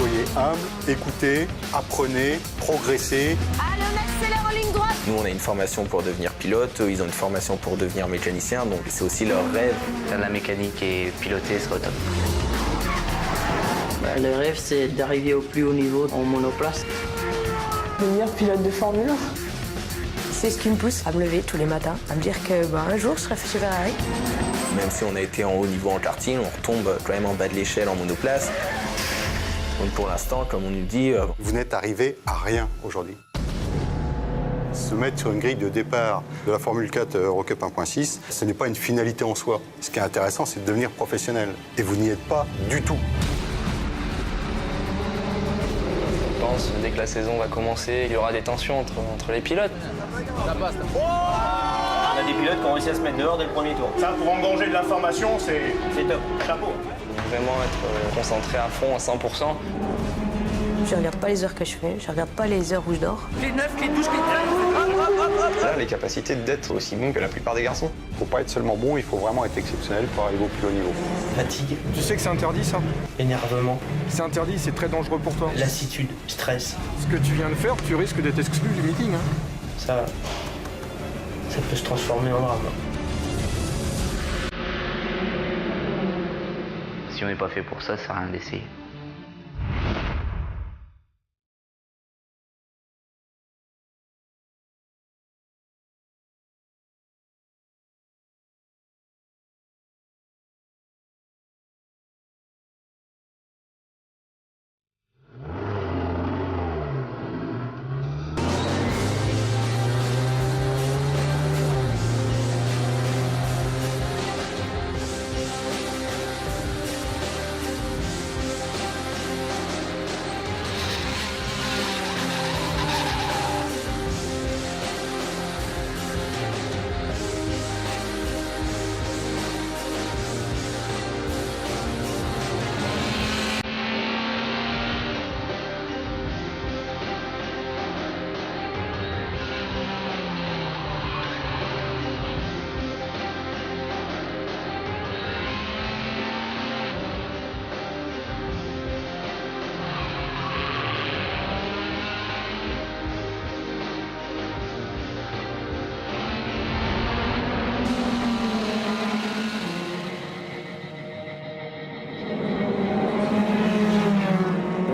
Soyez humble, écoutez, apprenez, progressez. Allez, on accélère en ligne droite. Nous, on a une formation pour devenir pilote, eux, ils ont une formation pour devenir mécanicien, donc c'est aussi leur rêve. Faire de la mécanique et piloter serait top. Le rêve, c'est d'arriver au plus haut niveau en monoplace. Devenir pilote de Formule 1. C'est ce qui me pousse à me lever tous les matins, à me dire que un jour, je serai chez Ferrari. Même si on a été en haut niveau en karting, on retombe quand même en bas de l'échelle en monoplace. Donc pour l'instant, comme on nous dit... Vous n'êtes arrivé à rien aujourd'hui. Se mettre sur une grille de départ de la Formule 4 Eurocup 1.6, ce n'est pas une finalité en soi. Ce qui est intéressant, c'est de devenir professionnel. Et vous n'y êtes pas du tout. Je pense, dès que la saison va commencer, il y aura des tensions entre les pilotes. Ça passe, là. On a des pilotes qui ont réussi à se mettre dehors dès le premier tour. Ça, pour engranger de l'information, c'est top. Chapeau. Vraiment être concentré à fond, à 100%. Je regarde pas les heures que je fais, je regarde pas les heures où je dors. Clé 9, clé 12, clé 13. Là, les capacités d'être aussi bon que la plupart des garçons. Il ne faut pas être seulement bon, il faut vraiment être exceptionnel pour arriver au plus haut niveau. Fatigue, Tu sais que c'est interdit, ça? énervement, C'est interdit, c'est très dangereux pour toi. lassitude, stress. Ce que tu viens de faire, tu risques d'être exclu du meeting. Hein. Ça peut se transformer en drame. Si on n'est pas fait pour ça, ça sert à rien d'essayer.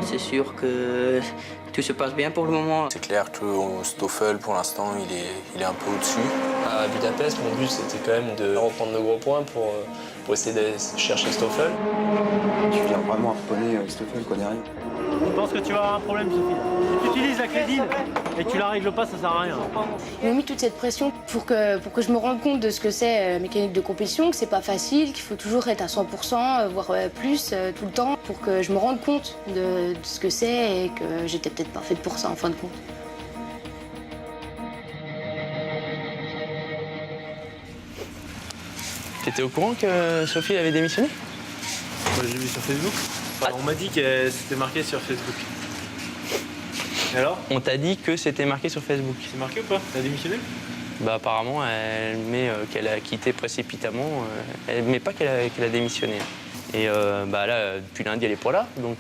C'est sûr que tout se passe bien pour le moment. C'est clair que Stoffel, pour l'instant, il est un peu au-dessus. À Budapest, mon but, c'était quand même de reprendre de gros points pour essayer de chercher Stoffel. Tu viens vraiment harponner Stoffel, quoi, derrière. Je pense que tu vas avoir un problème, Sophie. Si tu utilises la clé d'île et que tu la règles pas, ça sert à rien. Ils m'ont mis toute cette pression pour que je me rende compte de ce que c'est mécanique de compétition, que c'est pas facile, qu'il faut toujours être à 100%, voire plus, tout le temps, pour que je me rende compte de ce que c'est et que j'étais peut-être pas faite pour ça en fin de compte. T'étais au courant que Sophie avait démissionné? J'ai vu sur Facebook. Enfin, on m'a dit que c'était marqué sur Facebook. Et alors? On t'a dit que c'était marqué sur Facebook. C'est marqué ou pas? T'as démissionné? Bah apparemment, elle met qu'elle a quitté précipitamment. Elle met pas qu'elle a démissionné. Et bah là, depuis lundi, elle est pas là. Donc,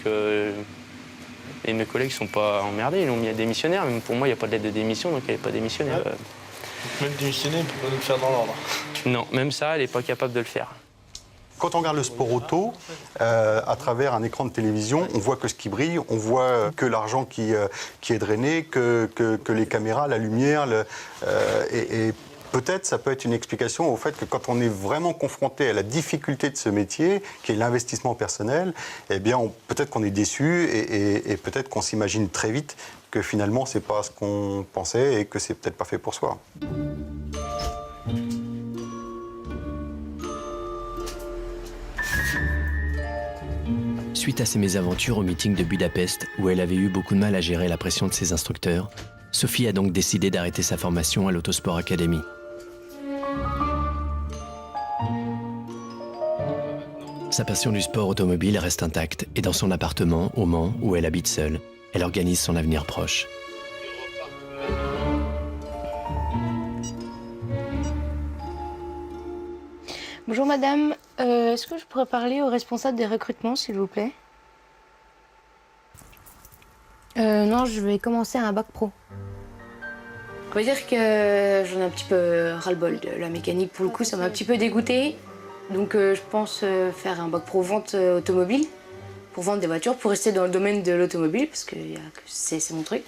et mes collègues sont pas emmerdés, ils l'ont mis à démissionnaire. Même pour moi, il n'y a pas de lettre de démission, donc elle n'est pas démissionnaire. Ouais. Même démissionner, elle peut pas nous le faire dans l'ordre. Non, même ça, elle n'est pas capable de le faire. Quand on regarde le sport auto, à travers un écran de télévision, on voit que ce qui brille, on voit que l'argent qui est drainé, que les caméras, la lumière, et peut-être ça peut être une explication au fait que quand on est vraiment confronté à la difficulté de ce métier, qui est l'investissement personnel, eh bien peut-être qu'on est déçu et peut-être qu'on s'imagine très vite que finalement c'est pas ce qu'on pensait et que c'est peut-être pas fait pour soi. Suite à ses mésaventures au meeting de Budapest, où elle avait eu beaucoup de mal à gérer la pression de ses instructeurs, Sophie a donc décidé d'arrêter sa formation à l'Autosport Academy. Sa passion du sport automobile reste intacte et dans son appartement, au Mans, où elle habite seule, elle organise son avenir proche. Bonjour madame, est-ce que je pourrais parler au responsable des recrutements s'il vous plaît? Non, je vais commencer un bac pro. On va dire que j'en ai un petit peu ras-le-bol de la mécanique. Pour le coup, ça m'a un petit peu dégoûtée. Donc je pense faire un bac pro vente automobile, pour vendre des voitures, pour rester dans le domaine de l'automobile, parce que c'est mon truc.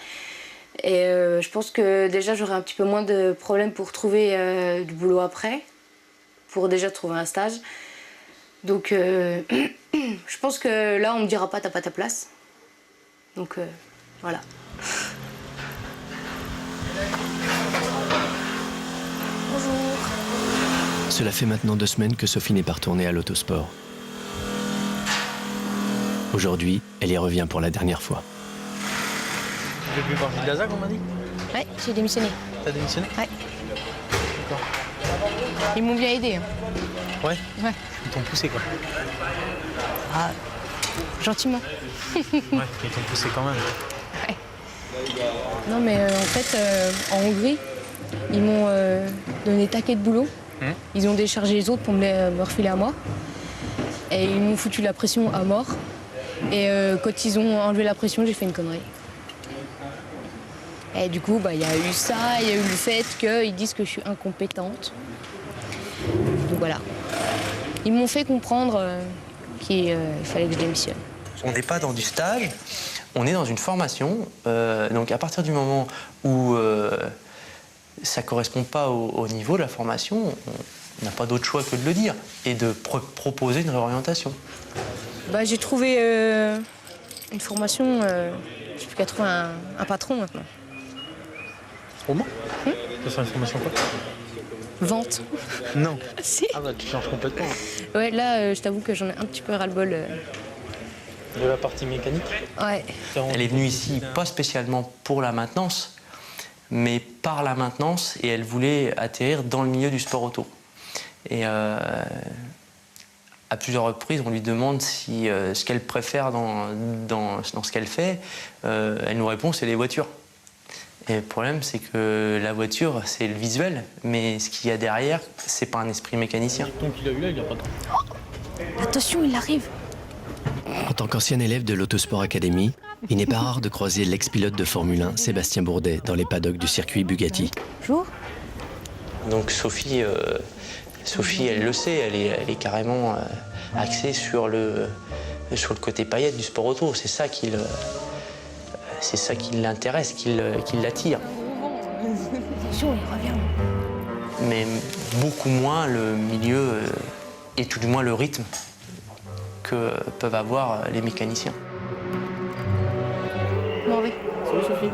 Et je pense que déjà j'aurai un petit peu moins de problèmes pour trouver du boulot après, pour déjà trouver un stage. Donc je pense que là on me dira pas t'as pas ta place. Donc voilà. Bonjour. Cela fait maintenant 2 semaines que Sophie n'est pas retournée à l'autosport. Aujourd'hui, elle y revient pour la dernière fois. Tu veux plus voir Gilles Lazac, on m'a dit? Ouais, j'ai démissionné. T'as démissionné? Ouais. D'accord. Ils m'ont bien aidé. Ouais? Ouais. Ils t'ont poussé quoi? Ah, gentiment. Ouais, ils t'ont poussé quand même. Ouais. Non mais en fait, en Hongrie, ils m'ont donné taquet de boulot. Ils ont déchargé les autres pour me refiler à moi. Et ils m'ont foutu la pression à mort. Et quand ils ont enlevé la pression, j'ai fait une connerie. Et du coup, il y a eu ça, il y a eu le fait qu'ils disent que je suis incompétente. Donc voilà. Ils m'ont fait comprendre qu'il fallait que je démissionne. On n'est pas dans du stage, on est dans une formation. Donc à partir du moment où ça ne correspond pas au niveau de la formation, on n'a pas d'autre choix que de le dire et de proposer une réorientation. J'ai trouvé une formation, j'ai plus qu'à trouver un patron maintenant. Comment? Ça sera une formation quoi? Vente. Non. Si. Ah bah tu changes complètement. Ouais, là, je t'avoue que j'en ai un petit peu ras-le-bol. De la partie mécanique? Ouais. Elle est venue ici pas spécialement pour la maintenance, mais par la maintenance, et elle voulait atterrir dans le milieu du sport auto. Et à plusieurs reprises, on lui demande si ce qu'elle préfère dans ce qu'elle fait. Elle nous répond c'est les voitures. Et le problème, c'est que la voiture, c'est le visuel, mais ce qu'il y a derrière, c'est pas un esprit mécanicien. Donc il a eu là, il a pas de temps. Attention, il arrive. En tant qu'ancien élève de l'Autosport Academy, il n'est pas rare de croiser l'ex-pilote de Formule 1, Sébastien Bourdet, dans les paddocks du circuit Bugatti. Bonjour. Donc Sophie, elle le sait, elle est carrément axée sur le côté paillette du sport auto. C'est ça qui l'intéresse, qui l'attire. Attention, il revient. Mais beaucoup moins le milieu et tout du moins le rythme que peuvent avoir les mécaniciens. Bon, oui. Salut Sophie.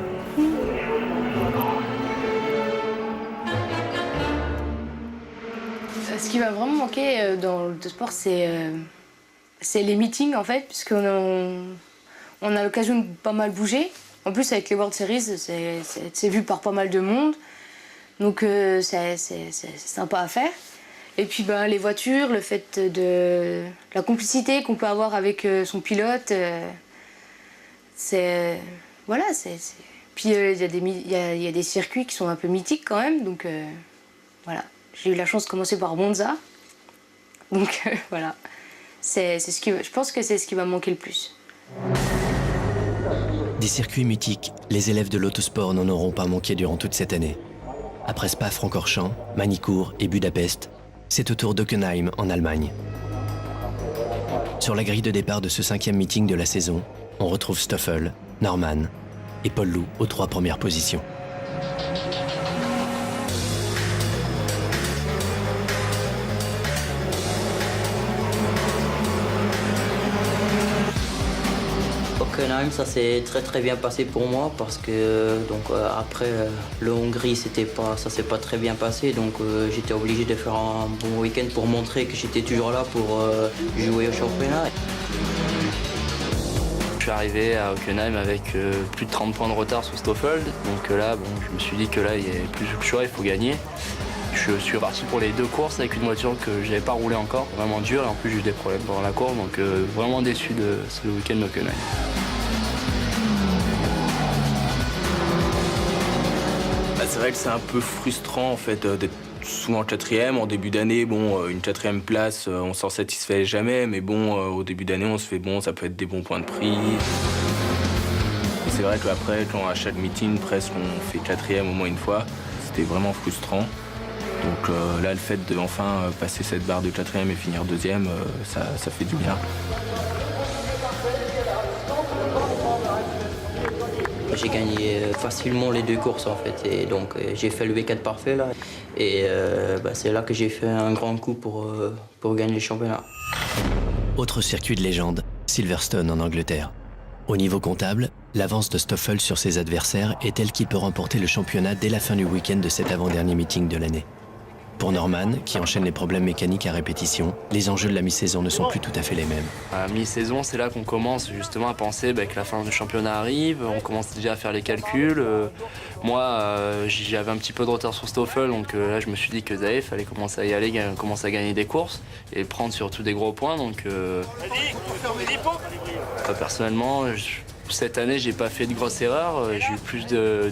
Ce qui m'a vraiment manqué dans le sport, c'est les meetings en fait, puisqu'on a l'occasion de pas mal bouger. En plus, avec les World Series, c'est vu par pas mal de monde. Donc c'est sympa à faire. Et puis les voitures, le fait de la complicité qu'on peut avoir avec son pilote, c'est... Voilà, Puis il y a des circuits qui sont un peu mythiques quand même, donc voilà. J'ai eu la chance de commencer par Monza. Donc voilà. Je pense que c'est ce qui m'a manqué le plus. Des circuits mythiques, les élèves de l'autosport n'en auront pas manqué durant toute cette année. Après Spa-Francorchamps, Magny-Cours et Budapest, c'est au tour d'Hockenheim en Allemagne. Sur la grille de départ de ce 5e meeting de la saison, on retrouve Stoffel, Norman et Paul Loup aux 3 premières positions. Hockenheim, ça s'est très bien passé pour moi parce que après le Hongrie, ça s'est pas très bien passé, donc j'étais obligé de faire un bon week-end pour montrer que j'étais toujours là pour jouer au championnat. Je suis arrivé à Hockenheim avec plus de 30 points de retard sur Stoffel, donc là je me suis dit que là il n'y avait plus le choix, il faut gagner. Je suis reparti pour les 2 courses avec une voiture que je n'avais pas roulée encore, vraiment dure, et en plus j'ai eu des problèmes pendant la course, donc vraiment déçu de ce week-end d'Hockenheim. C'est vrai que c'est un peu frustrant en fait d'être souvent 4e. En début d'année, une 4e place, on s'en satisfait jamais, mais au début d'année, on se fait ça peut être des bons points de prix. C'est vrai qu'après, quand à chaque meeting, presque on fait 4e au moins une fois, c'était vraiment frustrant. Donc là, le fait de enfin passer cette barre de 4e et finir 2e, ça fait du bien. J'ai gagné facilement les 2 courses en fait, et donc j'ai fait le week-end parfait là. Et c'est là que j'ai fait un grand coup pour gagner le championnat. Autre circuit de légende, Silverstone en Angleterre. Au niveau comptable, l'avance de Stoffel sur ses adversaires est telle qu'il peut remporter le championnat dès la fin du week-end de cet avant-dernier meeting de l'année. Pour Norman, qui enchaîne les problèmes mécaniques à répétition, les enjeux de la mi-saison ne sont plus tout à fait les mêmes. À mi-saison, c'est là qu'on commence justement à penser que la fin du championnat arrive, on commence déjà à faire les calculs. Moi, j'avais un petit peu de retard sur Stoffel, donc là je me suis dit que Zaev fallait commencer à y aller, commencer à gagner des courses et prendre surtout des gros points. Donc, personnellement, cette année, j'ai pas fait de grosses erreurs, j'ai eu plus de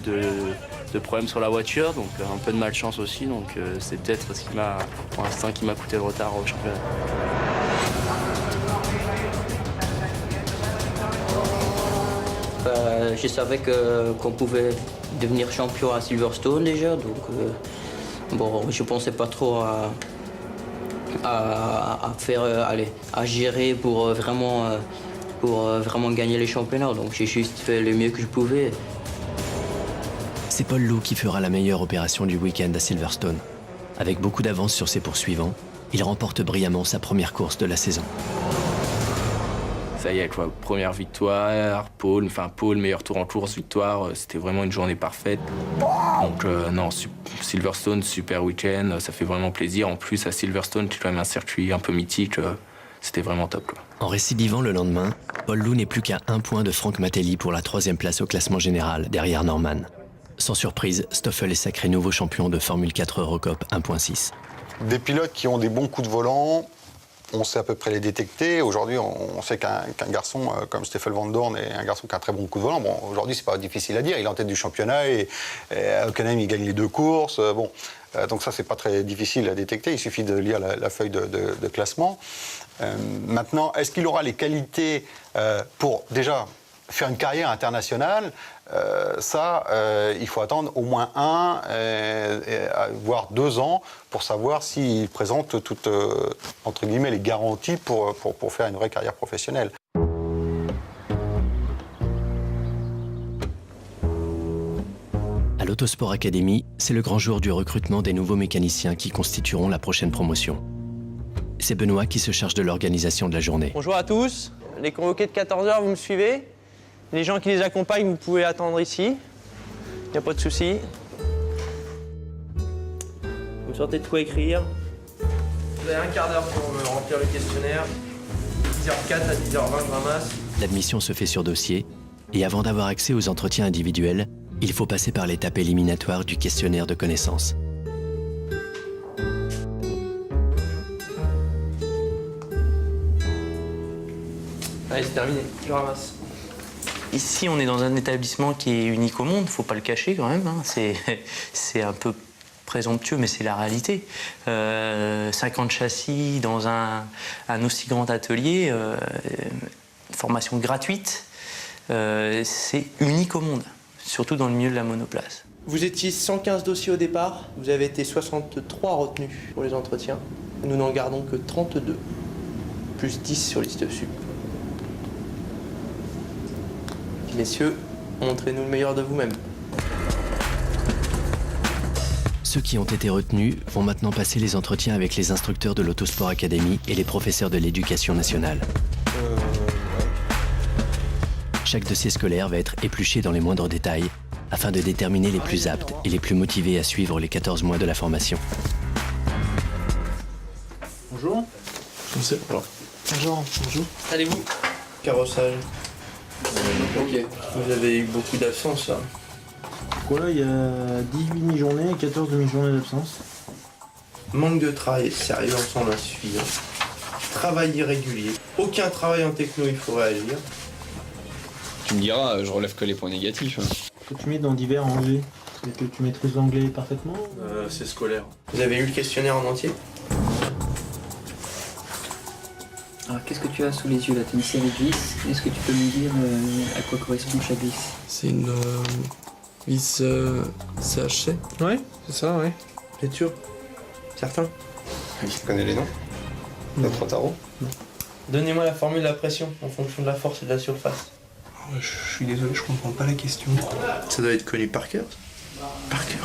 problèmes sur la voiture, donc un peu de malchance aussi, donc c'est peut-être ce qui m'a, pour l'instant, qui m'a coûté le retard au championnat. Je savais qu'on pouvait devenir champion à Silverstone déjà, donc je pensais pas trop à gérer pour vraiment gagner les championnats, donc j'ai juste fait le mieux que je pouvais. C'est Paul Loup qui fera la meilleure opération du week-end à Silverstone. Avec beaucoup d'avance sur ses poursuivants, il remporte brillamment sa première course de la saison. Ça y est, quoi, première victoire, pole, meilleur tour en course, victoire, c'était vraiment une journée parfaite. Donc Silverstone, super week-end, ça fait vraiment plaisir. En plus, à Silverstone, qui est quand même un circuit un peu mythique, c'était vraiment top, quoi. En récidivant le lendemain, Paul Loup n'est plus qu'à 1 point de Franck Matelli pour la 3e place au classement général, derrière Norman. Sans surprise, Stoffel est sacré nouveau champion de Formule 4 Eurocup 1.6. Des pilotes qui ont des bons coups de volant, on sait à peu près les détecter. Aujourd'hui, on sait qu'un garçon comme Stoffel Vandoorne est un garçon qui a un très bon coup de volant. Bon, aujourd'hui, c'est pas difficile à dire. Il est en tête du championnat et à Hockenheim, il gagne les 2 courses. Donc ça, c'est pas très difficile à détecter. Il suffit de lire la feuille de classement. Maintenant, est-ce qu'il aura les qualités pour déjà faire une carrière internationale? Il faut attendre au moins 1, voire 2 ans pour savoir s'il présente toutes, entre guillemets, les garanties pour faire une vraie carrière professionnelle. À l'Autosport Academy, c'est le grand jour du recrutement des nouveaux mécaniciens qui constitueront la prochaine promotion. C'est Benoît qui se charge de l'organisation de la journée. Bonjour à tous. Les convoqués de 14h, vous me suivez? Les gens qui les accompagnent, vous pouvez attendre ici. Il n'y a pas de souci. Vous sortez de quoi écrire. Vous avez un quart d'heure pour me remplir le questionnaire. 10h04 à 10h20, je ramasse. L'admission se fait sur dossier et avant d'avoir accès aux entretiens individuels, il faut passer par l'étape éliminatoire du questionnaire de connaissances. Allez, c'est terminé, je ramasse. Ici, on est dans un établissement qui est unique au monde, faut pas le cacher quand même, hein. C'est un peu présomptueux, mais c'est la réalité. 50 châssis dans un aussi grand atelier, formation gratuite, c'est unique au monde, surtout dans le milieu de la monoplace. Vous étiez 115 dossiers au départ, vous avez été 63 retenus pour les entretiens. Nous n'en gardons que 32, plus 10 sur liste sup. Messieurs, montrez-nous le meilleur de vous-même. Ceux qui ont été retenus vont maintenant passer les entretiens avec les instructeurs de l'Autosport Academy et les professeurs de l'éducation nationale. Chaque dossier scolaire va être épluché dans les moindres détails afin de déterminer les plus aptes et les plus motivés à suivre les 14 mois de la formation. Bonjour. Bonjour. Bonjour. Allez-vous. Carrossage. Ok. Vous avez eu beaucoup d'absence, là. Voilà, il y a 18 demi-journées et 14 demi-journées d'absence. Manque de travail, c'est arrivé ensemble à suivre. Travail irrégulier. Aucun travail en techno, il faut réagir. Tu me diras, je relève que les points négatifs. Que tu mets dans divers en G. Et que tu maîtrises l'anglais parfaitement. C'est scolaire. Vous avez eu le questionnaire en entier? Alors, qu'est-ce que tu as sous les yeux là? Tu as une série de vis. Est-ce que tu peux me dire à quoi correspond chaque vis? C'est une vis CHC. Ouais, c'est ça, ouais. Vous êtes sûr? Certain? Tu connais les noms? Notre tarot? Donnez-moi la formule de la pression en fonction de la force et de la surface. Je suis désolé, je comprends pas la question. Ça doit être connu par cœur. Par cœur.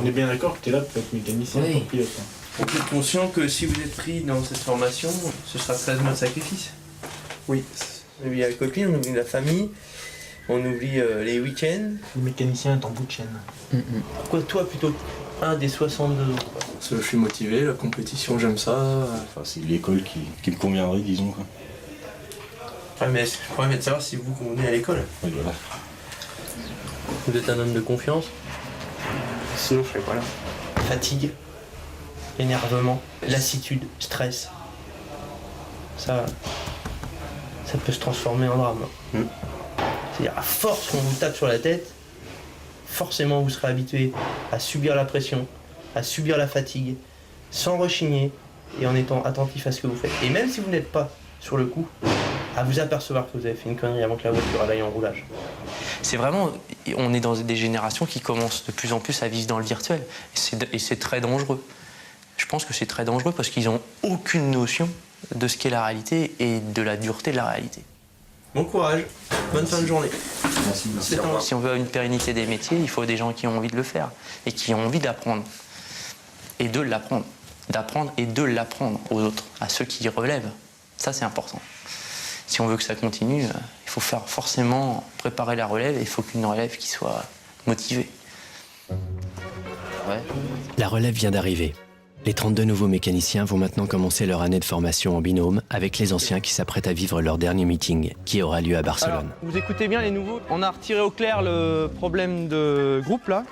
On est bien d'accord que tu es là pour être mécanicien, Oui. pour pilote. Vous êtes conscient que si vous êtes pris dans cette formation, ce sera 13 mois de sacrifice? Oui. On oublie la copine, on oublie la famille, on oublie les week-ends. Le mécanicien est en bout de chaîne. Pourquoi toi plutôt un des 62 autres? Parce que je suis motivé, la compétition, j'aime ça. Enfin, c'est l'école qui me conviendrait, disons. Quoi. Ouais, mais le problème est de savoir si vous convenez à l'école. Oui, voilà. Vous êtes un homme de confiance? Sinon, je serais pas là. Fatigue, énervement, lassitude, stress. Ça peut se transformer en drame. C'est-à-dire, à force qu'on vous tape sur la tête, forcément vous serez habitué à subir la pression, à subir la fatigue, sans rechigner et en étant attentif à ce que vous faites. Et même si vous n'êtes pas sur le coup, à vous apercevoir que vous avez fait une connerie avant que la voiture aille en roulage. C'est vraiment, on est dans des générations qui commencent de plus en plus à vivre dans le virtuel. Et c'est très dangereux. Je pense que c'est très dangereux parce qu'ils n'ont aucune notion de ce qu'est la réalité et de la dureté de la réalité. Bon courage, bonne fin de journée. Merci. Si on veut une pérennité des métiers, il faut des gens qui ont envie de le faire et qui ont envie d'apprendre. Et de l'apprendre. D'apprendre et de l'apprendre aux autres, à ceux qui relèvent. Ça, c'est important. Si on veut que ça continue, il faut faire forcément préparer la relève et il faut qu'une relève qui soit motivée. Ouais. La relève vient d'arriver. Les 32 nouveaux mécaniciens vont maintenant commencer leur année de formation en binôme avec les anciens qui s'apprêtent à vivre leur dernier meeting qui aura lieu à Barcelone. Alors, vous écoutez bien les nouveaux. On a retiré au clair le problème de groupe là.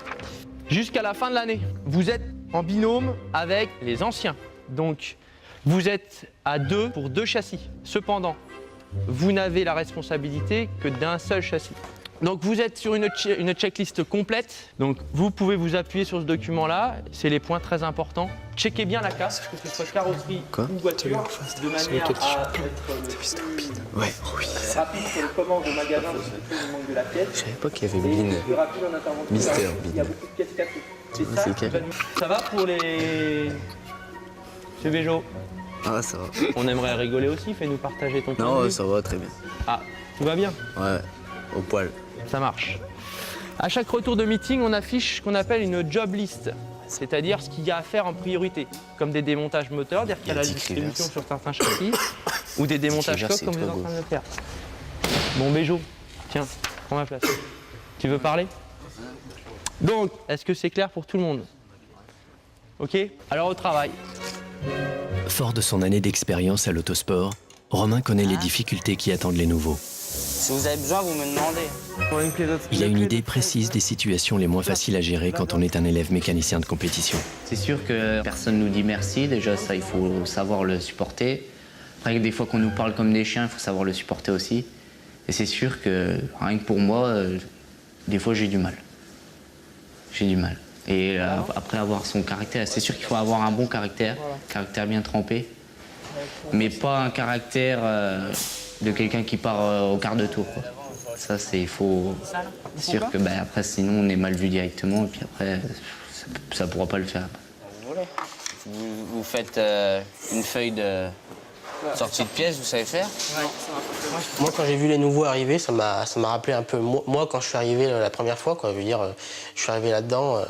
Jusqu'à la fin de l'année, vous êtes en binôme avec les anciens. Donc, vous êtes à 2 pour 2 châssis. Cependant, vous n'avez la responsabilité que d'un seul châssis. Donc vous êtes sur une checklist complète. Donc vous pouvez vous appuyer sur ce document-là. C'est les points très importants. Checkez bien la carte, que ce soit carrosserie ou voiture, de manière à être rapide sur les commandes au magasin, parce qu'il manque de la pièce. Je savais pas qu'il y avait Bean. Mister Il y a beaucoup de pièces cassées. C'est ça, ça va pour les... Monsieur Béjo? Ah, ça va. On aimerait rigoler aussi, fais-nous partager ton point de Non, vue. ça va très bien. Ah, tout va bien? Ouais, au poil. Ça marche. À chaque retour de meeting, on affiche ce qu'on appelle une job list, c'est-à-dire ce qu'il y a à faire en priorité, comme des démontages moteurs, c'est-à-dire qu'il y a la distribution sur certains châssis, ou des démontages coques comme vous êtes en train de le faire. Bon, Béjo, tiens, prends ma place. Tu veux parler? Donc, est-ce que c'est clair pour tout le monde? Ok? Alors au travail. Fort de son année d'expérience à l'autosport, Romain connaît les difficultés qui attendent les nouveaux. Si vous avez besoin, vous me demandez. Il a une idée précise des situations les moins faciles à gérer quand on est un élève mécanicien de compétition. C'est sûr que personne nous dit merci, déjà ça il faut savoir le supporter. Après des fois qu'on nous parle comme des chiens, il faut savoir le supporter aussi. Et c'est sûr que rien que pour moi, des fois j'ai du mal. J'ai du mal. Et après avoir son caractère, c'est sûr qu'il faut avoir un bon caractère, caractère bien trempé, mais pas un caractère de quelqu'un qui part au quart de tour, quoi. Ça, c'est faux. C'est sûr que après, sinon, on est mal vu directement, et puis après, ça pourra pas le faire. Vous faites une feuille de sortie de pièces, vous savez faire? Moi, quand j'ai vu les nouveaux arriver, ça m'a rappelé un peu moi quand je suis arrivé la première fois, quoi. Je veux dire, je suis arrivé là-dedans.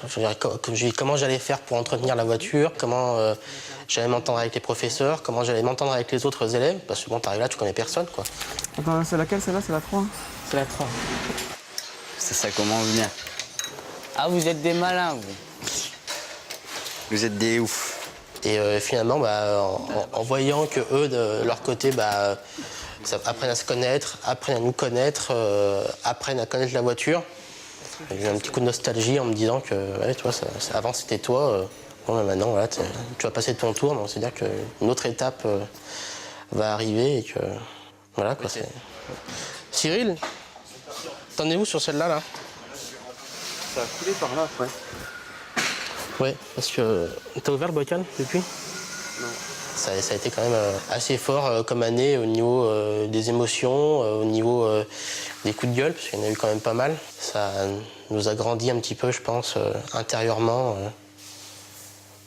Je veux dire, comment j'allais faire pour entretenir la voiture, comment j'allais m'entendre avec les professeurs, comment j'allais m'entendre avec les autres élèves, parce que bon, t'arrives là, tu connais personne, quoi. Attends, c'est laquelle, celle-là? C'est la 3? C'est la 3. Ça commence bien. Ah, vous êtes des malins, vous. Vous êtes des oufs. Et finalement, en voyant que eux, de leur côté, apprennent à se connaître, apprennent à nous connaître, apprennent à connaître la voiture, j'ai eu un petit coup de nostalgie en me disant que ouais, toi, avant c'était toi, bon, maintenant voilà, tu vas passer ton tour, donc c'est-à-dire qu'une autre étape va arriver et que voilà quoi. Cyril, t'en es où sur celle-là là? Ça a coulé par là, ouais. Ouais, parce que t'as ouvert le bocal depuis? Non. Ça a été quand même assez fort comme année au niveau des émotions, au niveau des coups de gueule, parce qu'il y en a eu quand même pas mal. Ça nous a grandi un petit peu, je pense, intérieurement.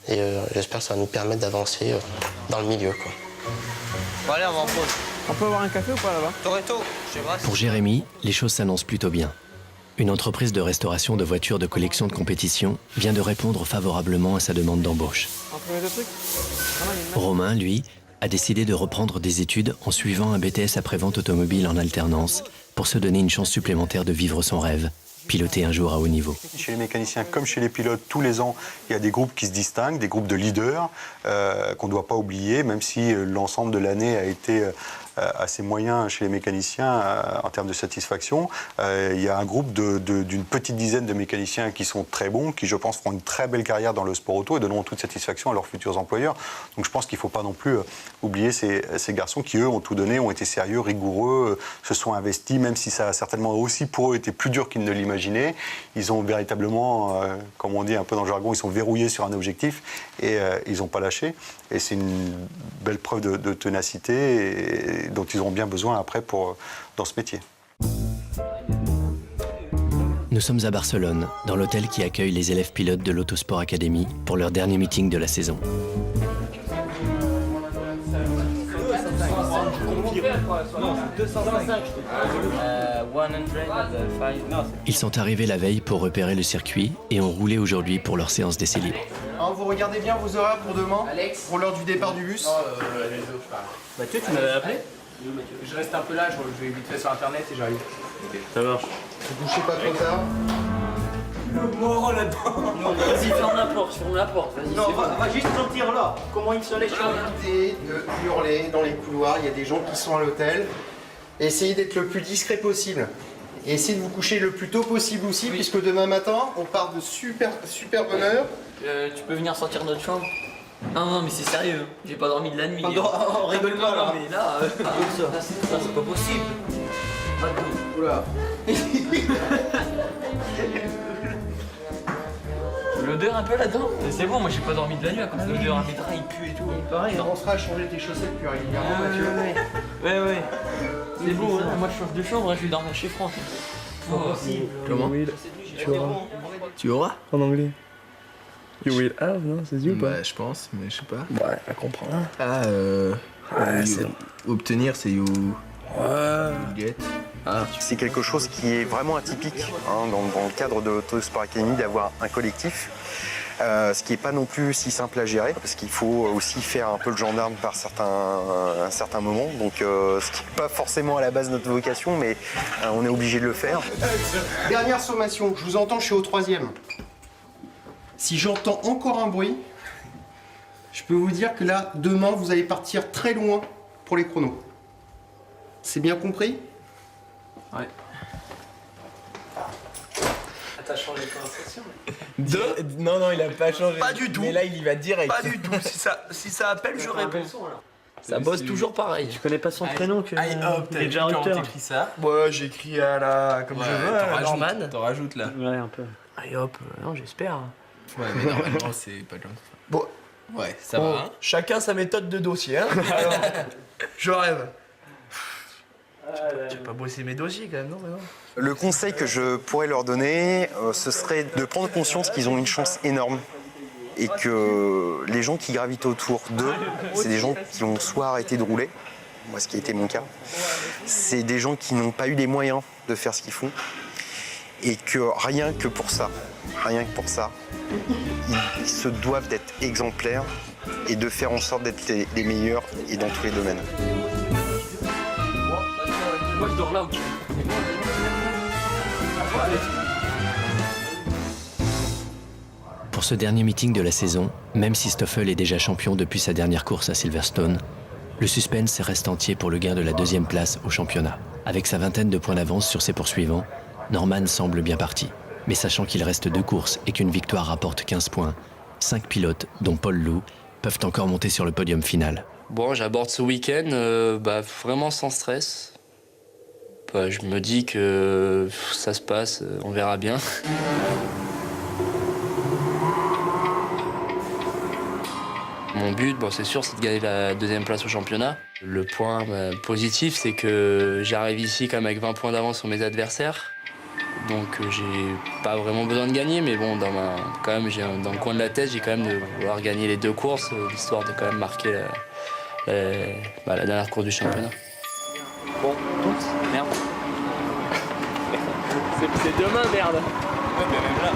Et j'espère que ça va nous permettre d'avancer dans le milieu, quoi. Bon, allez, on va en pause. On peut avoir un café ou pas là-bas? Toretto, je sais pas. Pour Jérémy, les choses s'annoncent plutôt bien. Une entreprise de restauration de voitures de collection de compétition vient de répondre favorablement à sa demande d'embauche. Romain, lui, a décidé de reprendre des études en suivant un BTS après-vente automobile en alternance pour se donner une chance supplémentaire de vivre son rêve, piloter un jour à haut niveau. Chez les mécaniciens comme chez les pilotes, tous les ans, il y a des groupes qui se distinguent, des groupes de leaders qu'on ne doit pas oublier, même si l'ensemble de l'année a été assez moyen chez les mécaniciens en termes de satisfaction. Il y a un groupe d'une petite dizaine de mécaniciens qui sont très bons, qui je pense feront une très belle carrière dans le sport auto et donneront toute satisfaction à leurs futurs employeurs. Donc je pense qu'il ne faut pas non plus oublier ces garçons qui, eux, ont tout donné, ont été sérieux, rigoureux, se sont investis, même si ça a certainement aussi pour eux été plus dur qu'ils ne l'imaginaient. Ils ont véritablement, comme on dit un peu dans le jargon, ils sont verrouillés sur un objectif et ils n'ont pas lâché. Et c'est une belle preuve de ténacité dont ils auront bien besoin après dans ce métier. Nous sommes à Barcelone, dans l'hôtel qui accueille les élèves pilotes de l'Autosport Academy pour leur dernier meeting de la saison. Ils sont arrivés la veille pour repérer le circuit et ont roulé aujourd'hui pour leur séance d'essai libre. Vous regardez bien vos horaires pour demain, pour l'heure du départ du bus. Mathieu, tu m'avais appelé? Je reste un peu là, je vais vite fait sur internet et j'arrive. Ça marche. Ne couchez pas trop tard. Le mort là-dedans. Vas-y, ferme la porte, vas-y. Non, va juste sortir là. Comment il se lèche? Arrêtez de hurler dans les couloirs, il y a des gens qui sont à l'hôtel. Essayez d'être le plus discret possible. Et essayez de vous coucher le plus tôt possible aussi, puisque demain matin, on part de super bonne heure. Tu peux venir sortir notre chambre? Non, mais c'est sérieux, j'ai pas dormi de la nuit. On rigole pas là. Mais là, ça c'est pas possible. Oula. L'odeur un peu là-dedans. C'est bon, moi j'ai pas dormi de la nuit à cause de l'odeur, mes draps ils puent et tout. Pareil, on sera à changer tes chaussettes plus régulièrement, Mathieu. Ouais. C'est bon, hein. Moi je change de chambre, je vais dormir chez Franck. Comment? Tu auras? En anglais. You will have, non? C'est dit ou pas? Bah, je pense, mais je sais pas. Ouais, elle comprend. Ah, obtenir, c'est you get. C'est quelque chose qui est vraiment atypique dans le cadre de l'Autosport Academy d'avoir un collectif. Ce qui n'est pas non plus si simple à gérer, parce qu'il faut aussi faire un peu le gendarme par un certain moment. Donc, ce qui n'est pas forcément à la base de notre vocation, mais on est obligé de le faire. Dernière sommation, je vous entends, je suis au 3e. Si j'entends encore un bruit, je peux vous dire que là, demain, vous allez partir très loin pour les chronos. C'est bien compris? Ouais. T'as changé de conversation? Non, il a pas changé. Pas du tout. Mais là, il y va direct. Pas du tout. Si ça appelle, je réponds. Ça bosse toujours pareil. Tu connais pas son prénom que... Allez, hop, il est déjà en retard. t'écris ça. Ouais, j'écris comme je veux. Norman. T'en rajoutes là. Ouais, un peu. Allez hop, non, j'espère. Ouais, mais normalement, c'est pas genre. Bon. Ouais, ça va, hein. Chacun sa méthode de dossier, hein. Alors, je rêve. Tu vas pas bosser mes dossiers quand même, non? Le conseil que je pourrais leur donner, ce serait de prendre conscience qu'ils ont une chance énorme et que les gens qui gravitent autour d'eux, c'est des gens qui ont soit arrêté de rouler, moi ce qui a été mon cas, c'est des gens qui n'ont pas eu les moyens de faire ce qu'ils font et que rien que pour ça, ils se doivent d'être exemplaires et de faire en sorte d'être les meilleurs et dans tous les domaines. Moi je dors là, ok. Pour ce dernier meeting de la saison, même si Stoffel est déjà champion depuis sa dernière course à Silverstone, le suspense reste entier pour le gain de la 2e place au championnat. Avec sa vingtaine de points d'avance sur ses poursuivants, Norman semble bien parti. Mais sachant qu'il reste 2 courses et qu'une victoire rapporte 15 points, 5 pilotes, dont Paul Loup, peuvent encore monter sur le podium final. Bon, j'aborde ce week-end vraiment sans stress. Je me dis que ça se passe, on verra bien. Mon but, bon, c'est sûr, c'est de gagner la 2e place au championnat. Le point positif, c'est que j'arrive ici quand même avec 20 points d'avance sur mes adversaires. Donc j'ai pas vraiment besoin de gagner, mais bon, quand même, dans le coin de la tête, j'ai quand même de vouloir gagner les 2 courses, histoire de quand même marquer la dernière course du championnat. Bon, merde. C'est demain, merde. Ouais, mais même là.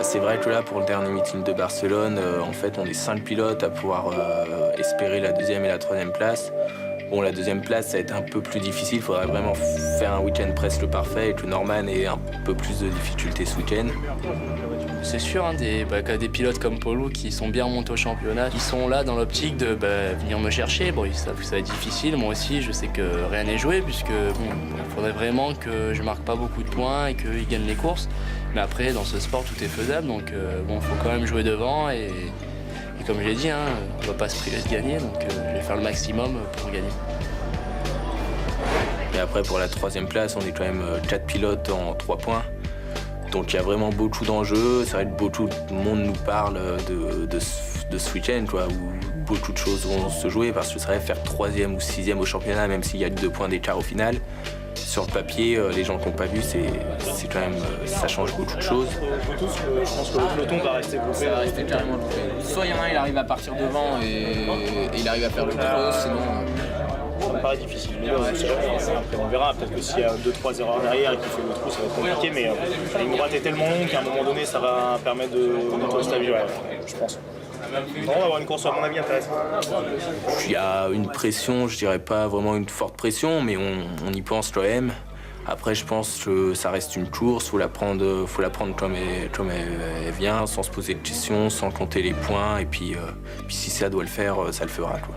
C'est vrai que là, pour le dernier meeting de Barcelone, en fait, on est 5 pilotes à pouvoir espérer la 2e et la 3e place. Bon, la 2e place, ça va être un peu plus difficile. Il faudrait vraiment faire un week-end presque parfait et que Norman ait un peu plus de difficultés ce week-end. C'est sûr, des pilotes comme Paulou qui sont bien remontés au championnat, qui sont là dans l'optique de venir me chercher. Bon, ça va être difficile. Moi aussi, je sais que rien n'est joué, puisque il faudrait vraiment que je marque pas beaucoup de points et qu'ils gagnent les courses. Mais après, dans ce sport, tout est faisable. Donc, il faut quand même jouer devant. Et comme je l'ai dit, on va pas se priver de gagner. Donc, je vais faire le maximum pour gagner. Et après, pour la 3e place, on est quand même 4 pilotes en 3 points. Donc il y a vraiment beaucoup d'enjeux. C'est vrai que beaucoup de monde nous parle de ce week-end, où beaucoup de choses vont se jouer, parce que c'est vrai, faire 3e ou 6e au championnat, même s'il y a 2 points d'écart au final, sur le papier, les gens qui n'ont pas vu, c'est quand même, ça change beaucoup de choses. Je pense que le peloton va rester bouffé. Ça va rester carrément bouffé. Soit il y en a un, il arrive à partir devant et il arrive à faire le cross, sinon... Ça me paraît difficile. Mais après, on verra. Peut-être que s'il y a 2-3 erreurs derrière et qu'il fait le trou, ça va être compliqué. Mais la ligne droite est tellement longue qu'à un moment donné, ça va permettre de stabiliser, je pense. On va avoir une course, à mon avis, intéressante. Il y a une pression, je dirais pas vraiment une forte pression, mais on y pense quand même. Après, je pense que ça reste une course, faut la prendre comme elle vient, sans se poser de questions, sans compter les points. Et puis si ça doit le faire, ça le fera, quoi.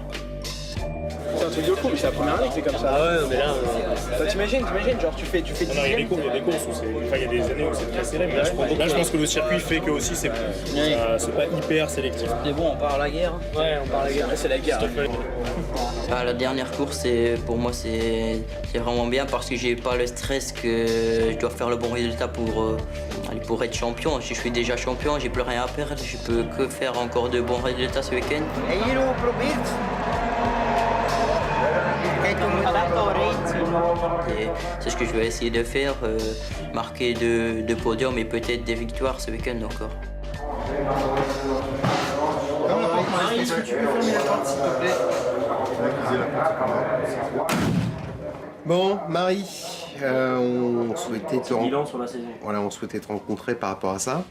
C'est un truc de fou, mais c'est la première année que c'est comme ça. Ah ouais, mais là... T'imagines, genre tu fais 10e. Il y a des courses où il y a des années où c'est très serré, mais là je pense que le circuit fait que aussi c'est pas hyper sélectif. C'est bon, on part à la guerre. Ouais, on part à la guerre, c'est la guerre. La dernière course, pour moi, c'est vraiment bien parce que j'ai pas le stress que je dois faire le bon résultat pour être champion. Si je suis déjà champion, j'ai plus rien à perdre. Je peux que faire encore de bons résultats ce week-end. Et c'est ce que je vais essayer de faire, marquer de podiums et peut-être des victoires ce week-end encore. Marie, est-ce que tu peux fermer la porte, s'il te plaît? Bon, Marie, on souhaitait on souhaitait te rencontrer par rapport à ça.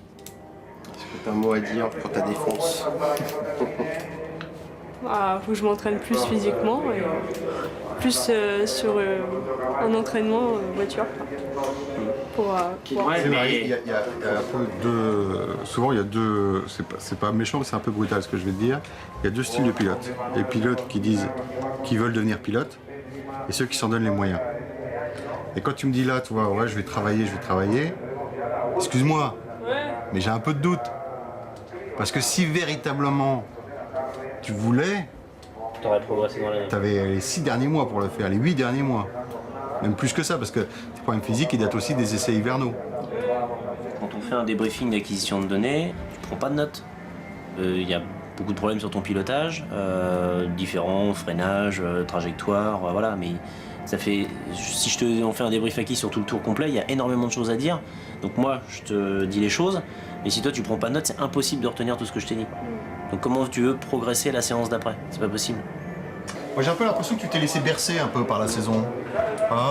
Est-ce que tu as un mot à dire pour ta défense? Faut que je m'entraîne plus physiquement et plus sur un entraînement voiture. Il y a un peu deux. Souvent, il y a deux. C'est pas méchant, mais c'est un peu brutal ce que je vais te dire. Il y a 2 styles de pilotes. Les pilotes qui veulent devenir pilotes, et ceux qui s'en donnent les moyens. Et quand tu me dis là, tu vois, ouais, je vais travailler. Excuse-moi, mais j'ai un peu de doute. Parce que si véritablement tu voulais, t'aurais progressé dans l'année. T'avais les 6 derniers mois pour le faire, les 8 derniers mois. Même plus que ça, parce que tes problèmes physiques, ils datent aussi des essais hivernaux. Quand on fait un débriefing d'acquisition de données, tu prends pas de notes. Il y a beaucoup de problèmes sur ton pilotage, différents, freinage, trajectoire, voilà. Mais ça fait, si on fait un débrief acquis sur tout le tour complet, il y a énormément de choses à dire. Donc moi, je te dis les choses, mais si toi tu prends pas de notes, c'est impossible de retenir tout ce que je t'ai dit. Donc comment tu veux progresser la séance d'après? C'est pas possible. Moi j'ai un peu l'impression que tu t'es laissé bercer un peu par la saison.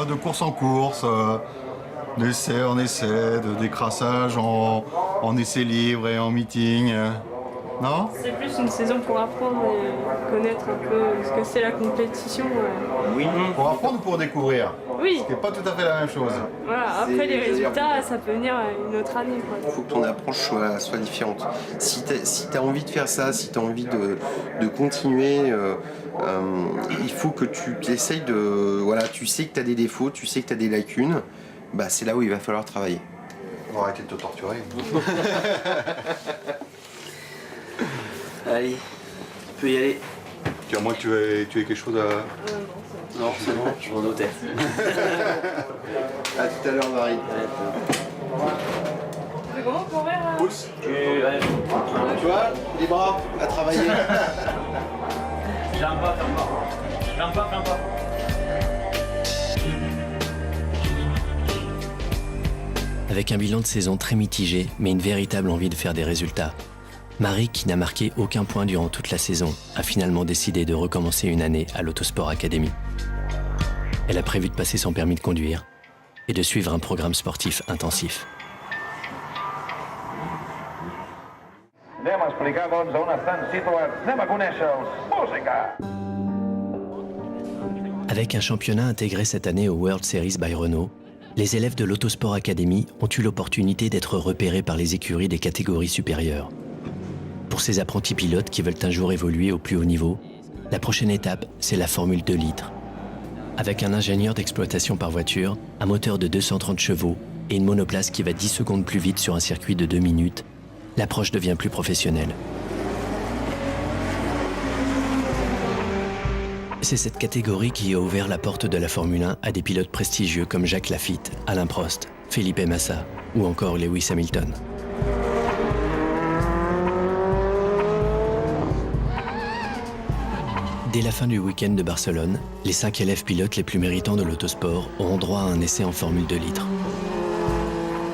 De course en course, d'essai en essai, de décrassage en essai libre et en meeting. Non? C'est plus une saison pour apprendre et connaître un peu ce que c'est la compétition. Oui, pour apprendre ou pour découvrir? Oui. Ce qui n'est pas tout à fait la même chose. Voilà, après les résultats, ça peut venir une autre année. Il faut que ton approche soit différente. Si tu as envie de faire ça, si tu as envie de continuer, il faut que tu essayes de... Voilà, tu sais que tu as des défauts, tu sais que tu as des lacunes, bah, c'est là où il va falloir travailler. On va arrêter de te torturer. Allez, tu peux y aller. À moins que tu aies quelque chose à... Non, c'est bon, je m'en doutais. À tout à l'heure, Marie. bon, courir Pousse. Tu vois, les bras à travailler. Ferme pas. Avec un bilan de saison très mitigé, mais une véritable envie de faire des résultats, Marie, qui n'a marqué aucun point durant toute la saison, a finalement décidé de recommencer une année à l'Autosport Academy. Elle a prévu de passer son permis de conduire et de suivre un programme sportif intensif. Avec un championnat intégré cette année au World Series by Renault, les élèves de l'Autosport Academy ont eu l'opportunité d'être repérés par les écuries des catégories supérieures. Pour ces apprentis pilotes qui veulent un jour évoluer au plus haut niveau, la prochaine étape, c'est la Formule 2 litres. Avec un ingénieur d'exploitation par voiture, un moteur de 230 chevaux et une monoplace qui va 10 secondes plus vite sur un circuit de 2 minutes, l'approche devient plus professionnelle. C'est cette catégorie qui a ouvert la porte de la Formule 1 à des pilotes prestigieux comme Jacques Laffite, Alain Prost, Felipe Massa ou encore Lewis Hamilton. Dès la fin du week-end de Barcelone, les 5 élèves pilotes les plus méritants de l'autosport auront droit à un essai en Formule 2 litres.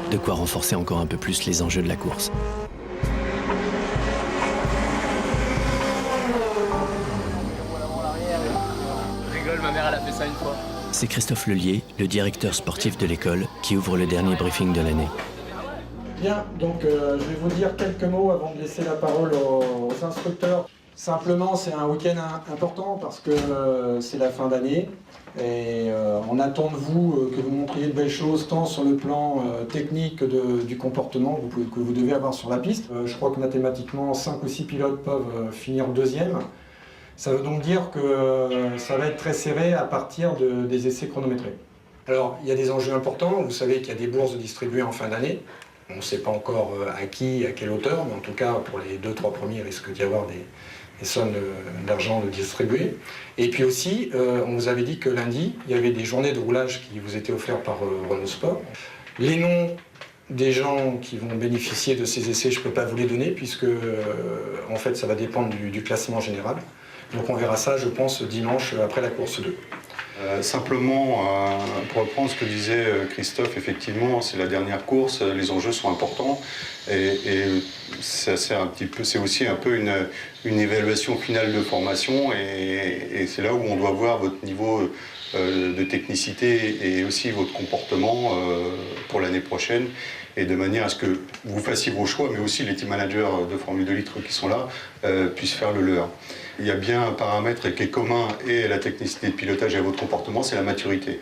De quoi renforcer encore un peu plus les enjeux de la course. Ma mère, elle a fait ça une fois. C'est Christophe Lelier, le directeur sportif de l'école, qui ouvre le dernier briefing de l'année. Bien, donc je vais vous dire quelques mots avant de laisser la parole aux instructeurs. Simplement, c'est un week-end important parce que c'est la fin d'année et on attend de vous que vous montriez de belles choses tant sur le plan technique que du comportement que vous devez avoir sur la piste. Je crois que mathématiquement, 5 ou 6 pilotes peuvent finir deuxième. Ça veut donc dire que ça va être très serré à partir des essais chronométrés. Alors, il y a des enjeux importants. Vous savez qu'il y a des bourses distribuées en fin d'année. On ne sait pas encore à qui, à quelle hauteur, mais en tout cas, pour les 2-3 premiers, il risque d'y avoir des sommes d'argent distribuées. Et puis aussi, on vous avait dit que lundi, il y avait des journées de roulage qui vous étaient offertes par Renault Sport. Les noms des gens qui vont bénéficier de ces essais, je ne peux pas vous les donner, puisque en fait, ça va dépendre du classement général. Donc on verra ça, je pense, dimanche après la course 2. Simplement, pour reprendre ce que disait Christophe, effectivement, c'est la dernière course, les enjeux sont importants et ça sert un petit peu, c'est aussi un peu une évaluation finale de formation et c'est là où on doit voir votre niveau de technicité et aussi votre comportement pour l'année prochaine et de manière à ce que vous fassiez vos choix, mais aussi les team managers de Formule 2 litres qui sont là puissent faire le leur. Il y a bien un paramètre qui est commun et à la technicité de pilotage et à votre comportement, c'est la maturité.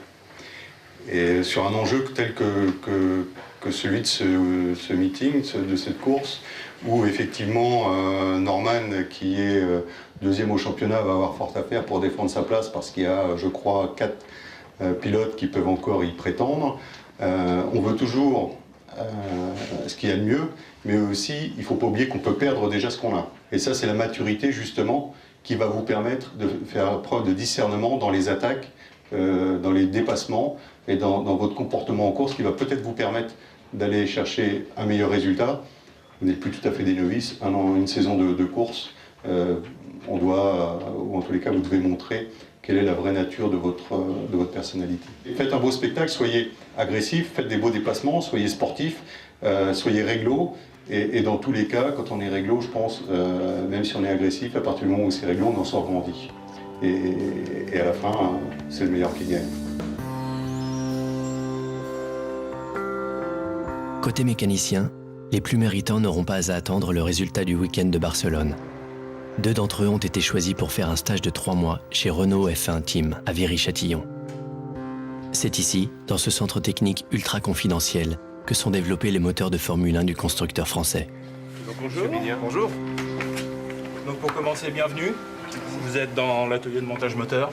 Et sur un enjeu tel que celui de ce meeting, de cette course, où effectivement Norman, qui est deuxième au championnat, va avoir fort à faire pour défendre sa place parce qu'il y a, je crois, 4 pilotes qui peuvent encore y prétendre. On veut toujours ce qu'il y a de mieux, mais aussi, il ne faut pas oublier qu'on peut perdre déjà ce qu'on a. Et ça, c'est la maturité, justement, qui va vous permettre de faire preuve de discernement dans les attaques, dans les dépassements et dans votre comportement en course, qui va peut-être vous permettre d'aller chercher un meilleur résultat. Vous n'êtes plus tout à fait des novices. Une saison de course, on doit, ou en tous les cas, vous devez montrer quelle est la vraie nature de votre personnalité. Et faites un beau spectacle, soyez agressif, faites des beaux déplacements, soyez sportif, soyez réglo. Et dans tous les cas, quand on est réglo, je pense, même si on est agressif, à partir du moment où c'est réglo, on en sort grandi. Et à la fin, c'est le meilleur qui gagne. Côté mécanicien, les plus méritants n'auront pas à attendre le résultat du week-end de Barcelone. 2 d'entre eux ont été choisis pour faire un stage de 3 mois chez Renault F1 Team à Viry-Châtillon. C'est ici, dans ce centre technique ultra confidentiel, que sont développés les moteurs de Formule 1 du constructeur français. Donc bonjour. Bonjour. Donc pour commencer, bienvenue. Vous êtes dans l'atelier de montage moteur.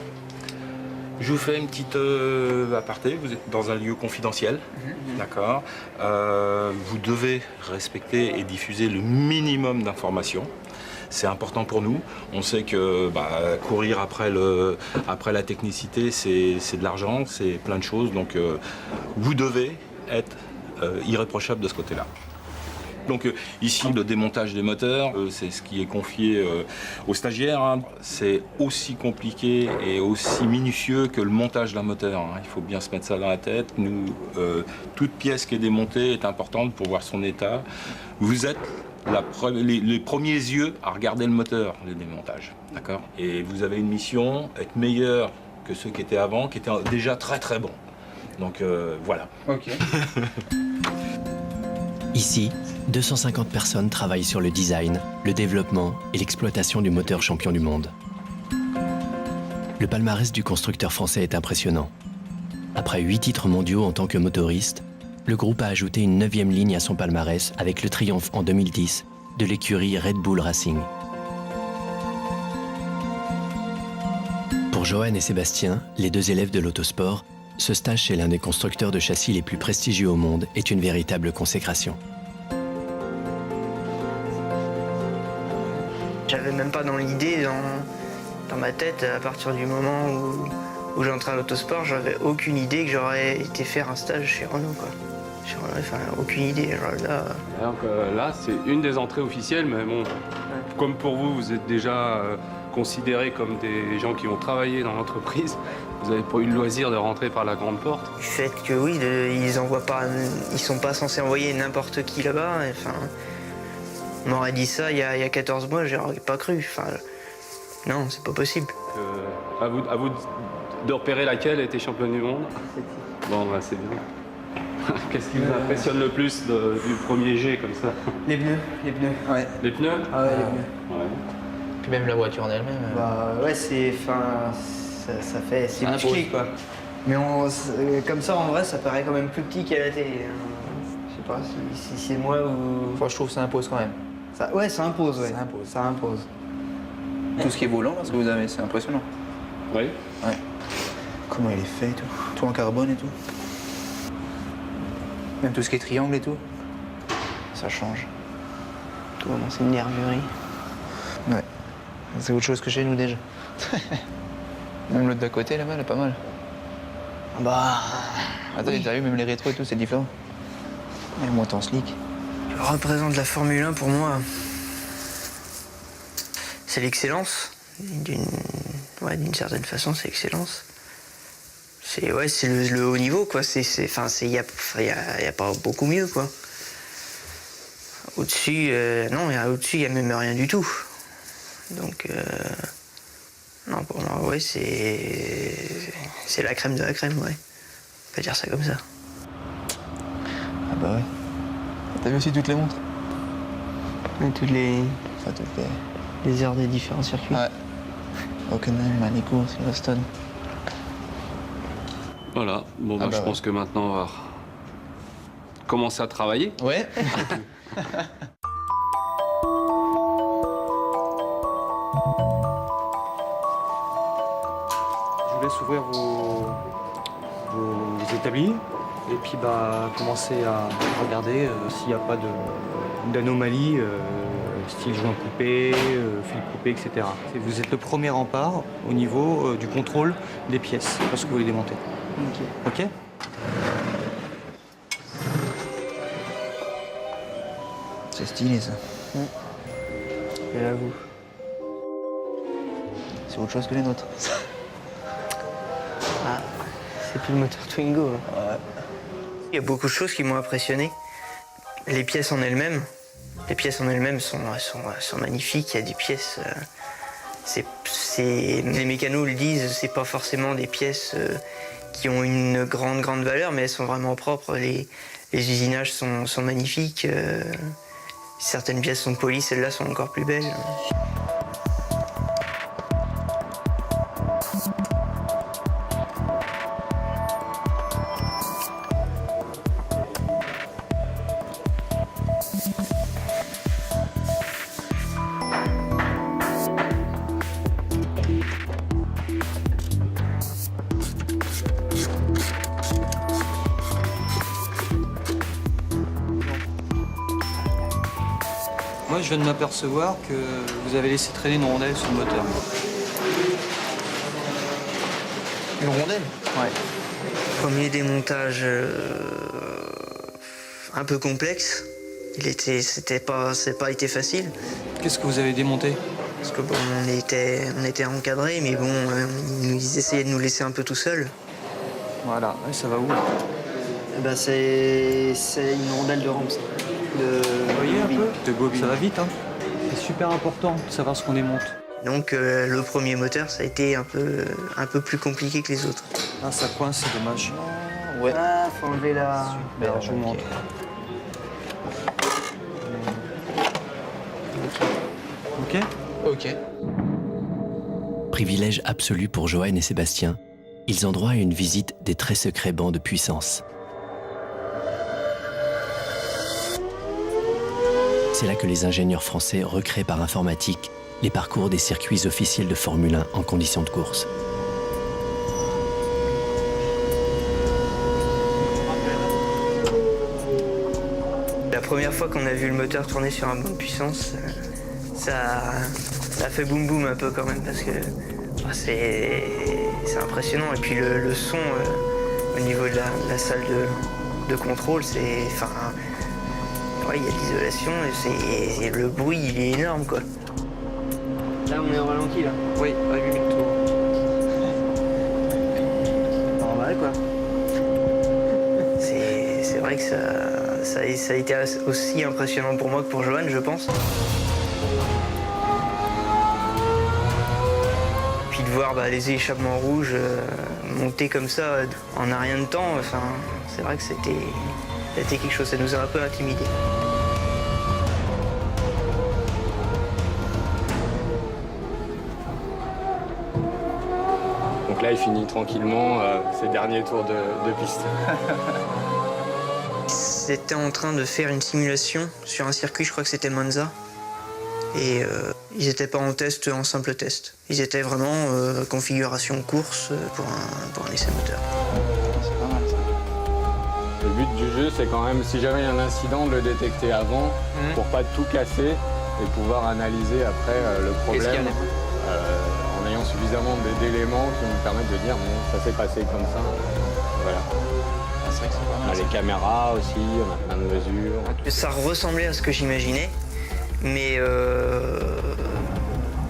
Je vous fais une petite aparté. Vous êtes dans un lieu confidentiel, d'accord. Vous devez respecter et diffuser le minimum d'informations. C'est important pour nous. On sait que courir après la technicité, c'est de l'argent, c'est plein de choses. Donc vous devez être irréprochable de ce côté-là. Donc ici, le démontage des moteurs, c'est ce qui est confié aux stagiaires. Hein. C'est aussi compliqué et aussi minutieux que le montage d'un moteur. Hein. Il faut bien se mettre ça dans la tête. Nous, toute pièce qui est démontée est importante pour voir son état. Vous êtes les premiers yeux à regarder le moteur, le démontage. D'accord ? Et vous avez une mission, être meilleur que ceux qui étaient avant, qui étaient déjà très très bons. Donc voilà. Ok. Ici, 250 personnes travaillent sur le design, le développement et l'exploitation du moteur champion du monde. Le palmarès du constructeur français est impressionnant. Après 8 titres mondiaux en tant que motoriste, le groupe a ajouté une 9e ligne à son palmarès avec le triomphe en 2010 de l'écurie Red Bull Racing. Pour Johan et Sébastien, les 2 élèves de l'autosport, ce stage chez l'un des constructeurs de châssis les plus prestigieux au monde est une véritable consécration. J'avais même pas dans l'idée, dans ma tête, à partir du moment où j'entrais à l'autosport, j'avais aucune idée que j'aurais été faire un stage chez Renault, quoi. Chez Renault, enfin, aucune idée. Genre là, donc, là, c'est une des entrées officielles, mais bon, comme pour vous, vous êtes déjà considérés comme des gens qui ont travaillé dans l'entreprise. Vous n'avez pas eu le loisir de rentrer par la grande porte. Du fait que oui, ils sont pas censés envoyer n'importe qui là-bas. Enfin, on m'aurait dit ça il y a 14 mois, j'aurais pas cru. Enfin, non, c'est pas possible. À vous de repérer laquelle était championne du monde. Bon, bah, c'est bien. Qu'est-ce qui vous impressionne le plus du premier jet comme ça? Les pneus, ouais. Les pneus? Ah ouais, les pneus. Ouais. Puis même la voiture en elle-même. Bah ouais, c'est musclé quoi. Mais comme ça, en vrai, ça paraît quand même plus petit qu'à la télé. Je sais pas si c'est moi ou... Enfin, je trouve que ça impose quand même. Ouais, ça impose, ouais. Ça impose. Tout ce qui est volant, là, ce que vous avez, c'est impressionnant. Oui. Ouais. Comment il est fait et tout. Tout en carbone et tout. Même tout ce qui est triangle et tout. Ça change. Tout vraiment, c'est une nerverie. Ouais. C'est autre chose que chez nous déjà. Même l'autre d'à côté là-bas, elle est pas mal. Bah. Attends, t'as vu, même les rétros et tout, c'est différent. Et moi, t'en slick. Le représentant de la Formule 1 pour moi, c'est l'excellence. D'une certaine façon, c'est l'excellence. C'est le haut niveau, quoi. Il y a pas beaucoup mieux, quoi. Au-dessus, non, au-dessus, il n'y a même rien du tout. Donc, non, pour moi, ouais, c'est la crème de la crème, ouais. On peut dire ça comme ça. Ah bah ouais. T'as vu aussi toutes les montres? Et toutes les heures des différents circuits. Ouais. Hockenheim, Manicourt, Silverstone. Voilà, bon, je pense que maintenant on va commencer à travailler. Ouais. Je vous laisse ouvrir vos établis et puis commencer à regarder s'il n'y a pas d'anomalie, style joint coupé, fil coupé, etc. Vous êtes le premier rempart au niveau du contrôle des pièces lorsque vous les démontez. Ok. C'est stylé ça. Et là, vous. C'est autre chose que les nôtres. Ah, c'est plus le moteur Twingo. Ouais. Il y a beaucoup de choses qui m'ont impressionné. Les pièces en elles-mêmes. Les pièces en elles-mêmes sont magnifiques. Il y a des pièces. Les mécanos le disent, c'est pas forcément des pièces qui ont une grande valeur, mais elles sont vraiment propres. Les usinages sont magnifiques. Certaines pièces sont polies, celles-là sont encore plus belles. Moi, je viens de m'apercevoir que vous avez laissé traîner une rondelle sur le moteur. Une rondelle? Ouais. Premier démontage un peu complexe. C'est pas été facile. Qu'est-ce que vous avez démonté? Parce que bon, on était encadrés, mais bon, ils essayaient de nous laisser un peu tout seuls. Voilà, ouais, ça va où? C'est une rondelle de rampe. Vous voyez un peu? Ça va vite, hein? C'est super important de savoir ce qu'on démonte. Donc le premier moteur, ça a été un peu plus compliqué que les autres. Ah, ça coince, c'est dommage. Ouais. Ah, faut enlever la... Super, je vous montre. Ok? Ok. Privilège absolu pour Johan et Sébastien, ils ont droit à une visite des très secrets bancs de puissance. C'est là que les ingénieurs français recréent par informatique les parcours des circuits officiels de Formule 1 en conditions de course. La première fois qu'on a vu le moteur tourner sur un banc de puissance, ça a fait boum boum un peu quand même parce que c'est impressionnant. Et puis le son au niveau de la salle de contrôle, c'est... Enfin, ouais, il y a de l'isolation et le bruit il est énorme quoi. Là on est au ralenti là. Oui, à 8000 tours. Normal quoi. C'est vrai que ça a été aussi impressionnant pour moi que pour Johan, je pense. Puis de voir les échappements rouges monter comme ça en un rien de temps, enfin, c'est vrai que c'était quelque chose, ça nous a un peu intimidés. Donc là, il finit tranquillement ses derniers tours de piste. Ils étaient en train de faire une simulation sur un circuit, je crois que c'était Monza. Et ils n'étaient pas en test, en simple test. Ils étaient vraiment configuration course pour un essai moteur. C'est pas mal ça. Le but du jeu, c'est quand même, si jamais il y a un incident, de le détecter avant pour pas tout casser et pouvoir analyser après le problème en ayant suffisamment d'éléments qui nous permettent de dire bon, ça s'est passé comme ça. Voilà. C'est vrai que c'est pas mal. On a les caméras aussi, on a plein de mesures. Ça ressemblait à ce que j'imaginais, mais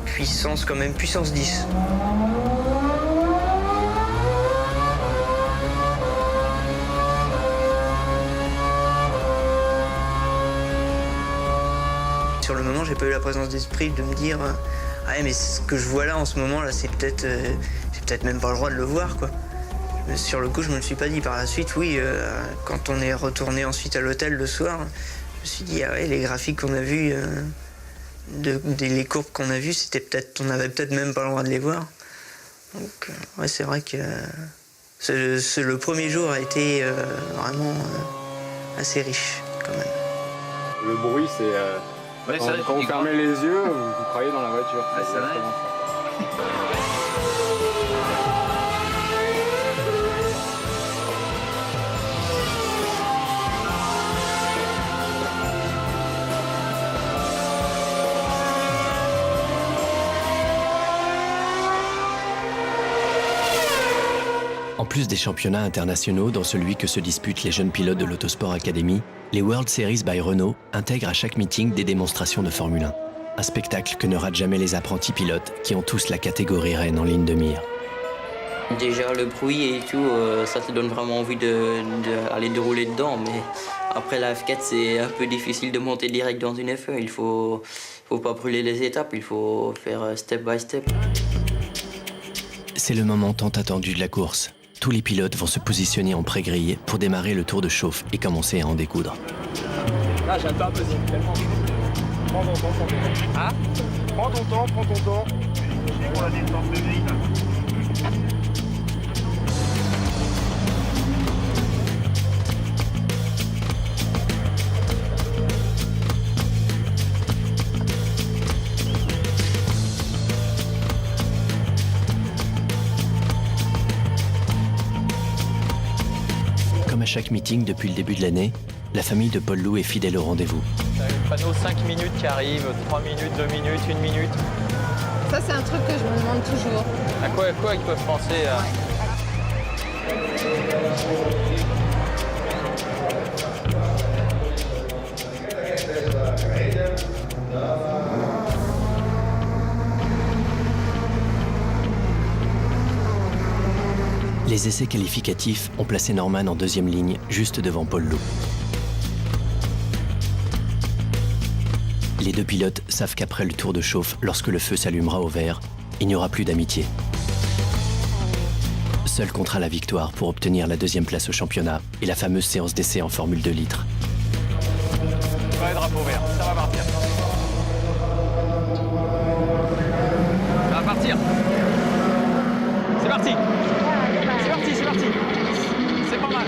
puissance quand même, puissance 10. Sur le moment, j'ai pas eu la présence d'esprit de me dire ah mais ce que je vois là en ce moment là, c'est peut-être j'ai peut-être même pas le droit de le voir quoi. Sur le coup, je me le suis pas dit. Par la suite, oui, quand on est retourné ensuite à l'hôtel le soir, je me suis dit ah ouais, les graphiques qu'on a vus, les courbes qu'on a vues, c'était peut-être, on avait peut-être même pas le droit de les voir. Donc ouais, c'est vrai que le premier jour a été vraiment assez riche quand même. Le bruit, c'est Ouais, quand vous fermez les yeux, vous croyez dans la voiture. Ouais, c'est vrai. En plus des championnats internationaux, dont celui que se disputent les jeunes pilotes de l'Autosport Academy, les World Series by Renault intègrent à chaque meeting des démonstrations de Formule 1. Un spectacle que ne ratent jamais les apprentis pilotes qui ont tous la catégorie reine en ligne de mire. Déjà le bruit et tout, ça te donne vraiment envie d'aller dérouler dedans, mais après la F4 c'est un peu difficile de monter direct dans une F1, il faut pas brûler les étapes, il faut faire step by step. C'est le moment tant attendu de la course. Tous les pilotes vont se positionner en pré-grille pour démarrer le tour de chauffe et commencer à en découdre. Là, j'adore peser tellement. Prends ton temps, hein? Prends ton temps, prends ton temps. On a des temps de grille, là. Comme à chaque meeting depuis le début de l'année, la famille de Paul Loup est fidèle au rendez-vous. Le panneau 5 minutes qui arrive, 3 minutes, 2 minutes, 1 minute. Ça, c'est un truc que je me demande toujours. À quoi ils peuvent penser à... Les essais qualificatifs ont placé Norman en deuxième ligne, juste devant Paul Loup. Les deux pilotes savent qu'après le tour de chauffe, lorsque le feu s'allumera au vert, il n'y aura plus d'amitié. Seul contrat la victoire pour obtenir la deuxième place au championnat et la fameuse séance d'essai en Formule 2 litres. Ouais, drapeau vert, ça va partir. Ça va partir. C'est parti. C'est parti, c'est parti. C'est pas mal.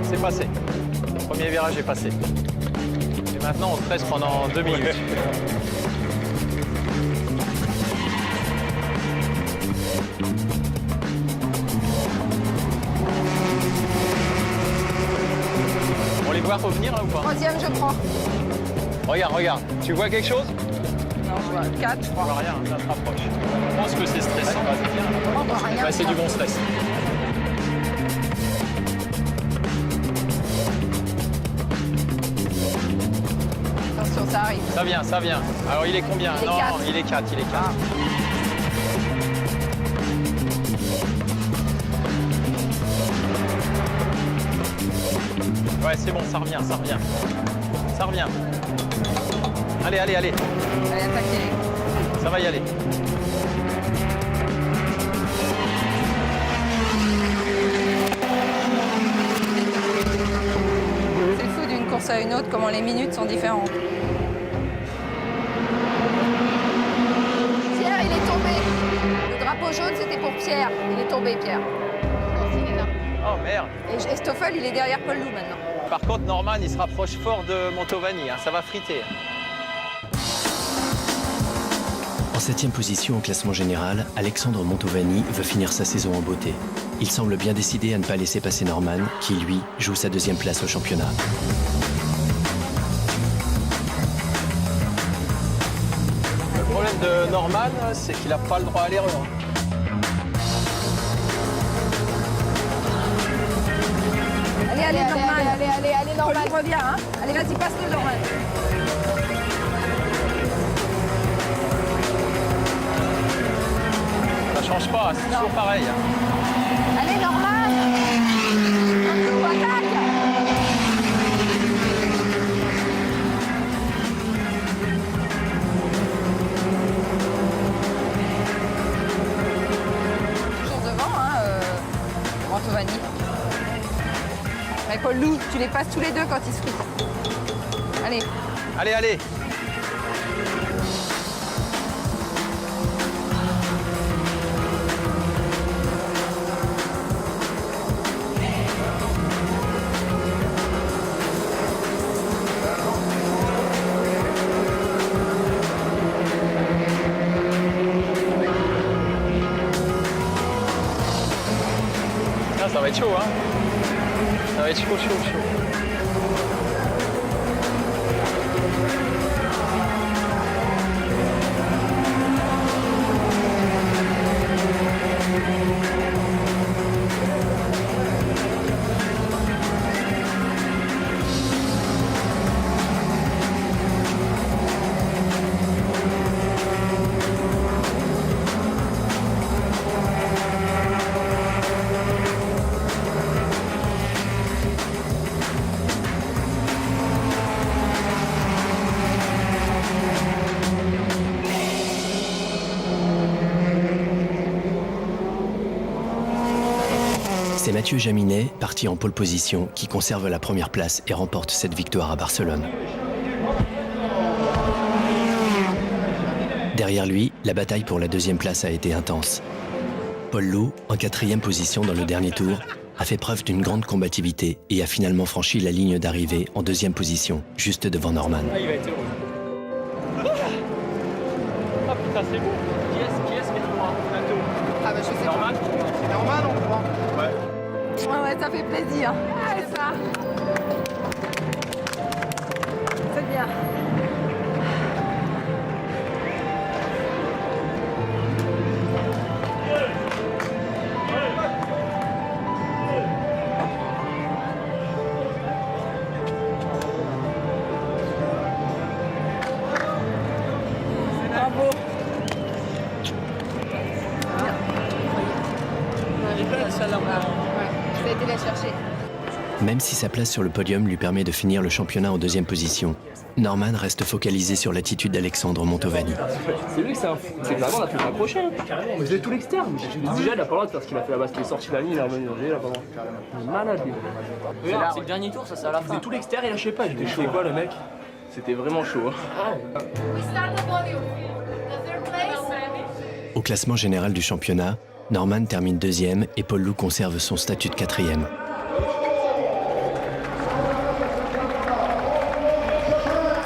C'est passé. Le premier virage est passé. Et maintenant, on stresse pendant 2 minutes. On les voit revenir là ou pas? Troisième, je crois. Regarde, regarde. Tu vois quelque chose? Non, je vois 4, je On crois. voit rien, ça se rapproche. Je pense que c'est stressant. On voit rien. Bah, c'est du bon stress. Attention, ça arrive. Ça vient, ça vient. Alors il est combien? Il est Non, 4. il est 4, il est 4. Ouais, c'est bon, ça revient, ça revient. Ça revient. Allez, allez, allez. Allez, attaquez. Ça va y aller. C'est fou d'une course à une autre, comment les minutes sont différentes. Pierre, il est tombé. Le drapeau jaune, c'était pour Pierre. Il est tombé, Pierre. Oh merde. Et Stoffel, il est derrière Paul Loup maintenant. Par contre, Norman, il se rapproche fort de Mantovani. Hein. Ça va friter. En 7e position au classement général, Alexandre Mantovani veut finir sa saison en beauté. Il semble bien décidé à ne pas laisser passer Norman, qui, lui, joue sa deuxième place au championnat. Le problème de Norman, c'est qu'il n'a pas le droit à l'erreur. Allez, allez, Norman. Allez, Norman. Reviens, hein. Allez, vas-y, passe-le, Norman. Ça change pas, c'est toujours pareil. Allez, Norman. Loup, attaque. Toujours devant, hein, Mantovani. Mais Paul Loup, tu les passes tous les deux quand ils se fritent. Allez. Allez, allez. Ah, ça va être chaud, hein. Ça va être chaud, chaud, chaud. C'est Mathieu Jaminet, parti en pole position, qui conserve la première place et remporte cette victoire à Barcelone. Derrière lui, la bataille pour la deuxième place a été intense. Paul Loup, en 4e position dans le dernier tour, a fait preuve d'une grande combativité et a finalement franchi la ligne d'arrivée en 2e position, juste devant Norman. Ah, il va être heureux. Ah putain, c'est beau. Qui est-ce qui est devant un plateau? Ah bah je sais Norman? pas. Norman, on croit. Ouais. Ouais, ça fait plaisir. Ah, c'est ça. C'est bien. avez été la chercher. Même si sa place sur le podium lui permet de finir le championnat en 2e position, Norman reste focalisé sur l'attitude d'Alexandre Montovani. C'est lui que c'est un fou. C'est vraiment, on a pu m'approcher. Carrément, mais je l'ai tout l'externe. Déjà, il a pas le droit de faire ce qu'il a fait là-bas. Il est sorti de la ligne, il est revenu. Il a pas le droit. Il est malade, lui. C'est le dernier tour, ça, c'est à la fin. C'est tout l'externe, il lâchait pas. Il était chaud. Quoi, le mec? C'était vraiment chaud. Au classement général du championnat, Norman termine 2e et Paul Loup conserve son statut de 4e.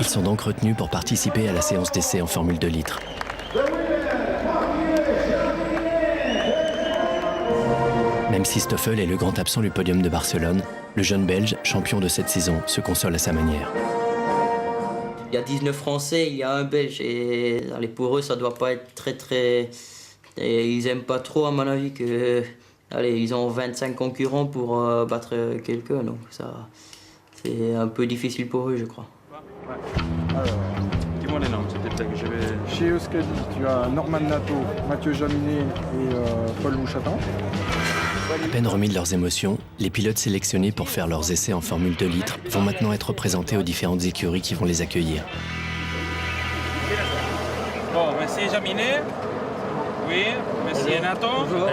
Ils sont donc retenus pour participer à la séance d'essai en Formule 2 litres. Même si Stoffel est le grand absent du podium de Barcelone, le jeune Belge, champion de cette saison, se console à sa manière. Il y a 19 Français, il y a un Belge. Et allez, pour eux, ça doit pas être très... Et ils aiment pas trop, à mon avis, que... Allez, ils ont 25 concurrents pour battre quelqu'un. Donc ça, c'est un peu difficile pour eux, je crois. Alors, dis-moi les noms, s'il te plaît, que je vais... Chez Euskadi, tu as Norman Nato, Mathieu Jaminet et Paul Mouchatin. À peine remis de leurs émotions, les pilotes sélectionnés pour faire leurs essais en Formule 2 litres vont maintenant être présentés aux différentes écuries qui vont les accueillir. Bon, monsieur Jaminet. Oui, monsieur Nato. Bonjour.